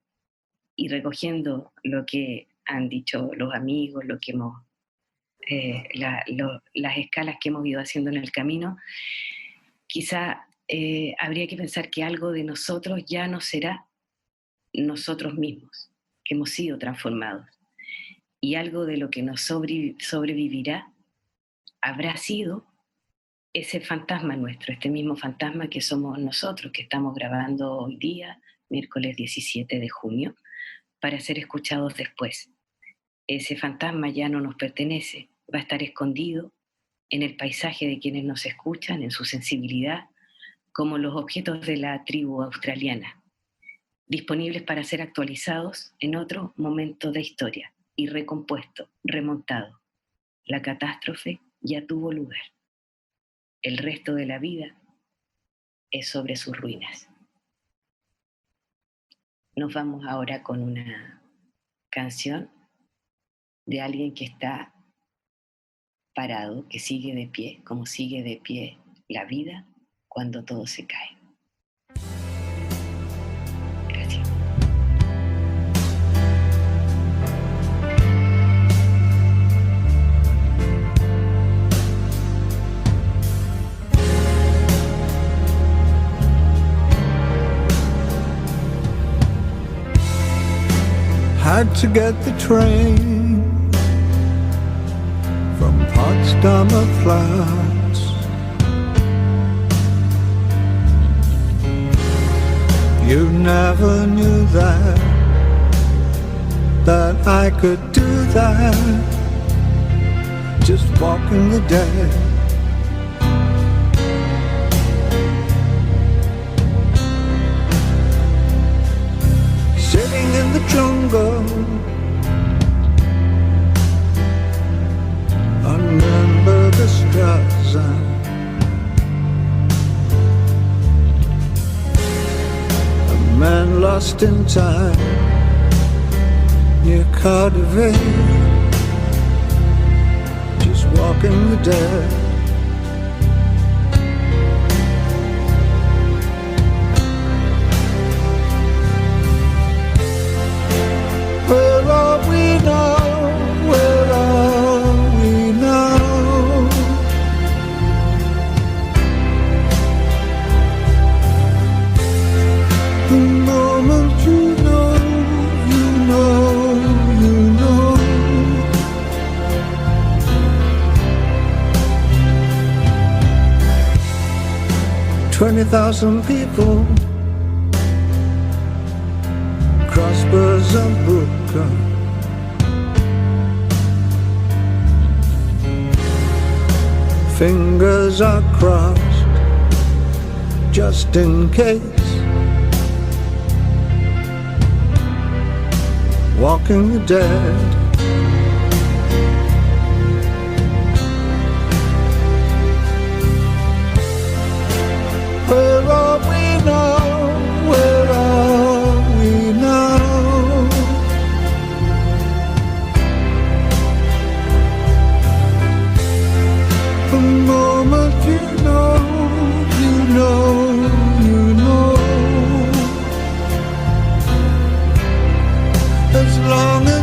Speaker 1: y recogiendo lo que han dicho los amigos, lo que hemos, las escalas que hemos ido haciendo en el camino, quizá habría que pensar que algo de nosotros ya no será nosotros mismos, que hemos sido transformados. Y algo de lo que nos sobrevivirá habrá sido ese fantasma nuestro, este mismo fantasma que somos nosotros, que estamos grabando hoy día, miércoles 17 de junio, para ser escuchados después. Ese fantasma ya no nos pertenece, va a estar escondido en el paisaje de quienes nos escuchan, en su sensibilidad, como los objetos de la tribu australiana, disponibles para ser actualizados en otro momento de historia y recompuesto, remontado. La catástrofe ya tuvo lugar. El resto de la vida es sobre sus ruinas. Nos vamos ahora con una canción de alguien que está parado, que sigue de pie, como sigue de pie la vida cuando todo se cae. Gracias.
Speaker 6: Had to get the train from Potsdamer Platz. You never knew that I could do that, just walking the dead. Sitting in the jungle under the Straße, a man lost in time near Cardiff, just walking the dead. Where are we now? Where are we now? The moment you know, you know, you know. 20,000 people crossbars and Brooker, fingers are crossed just in case, walking the dead. Where are we now? Where are we now? The moment you know, you know, you know. As long as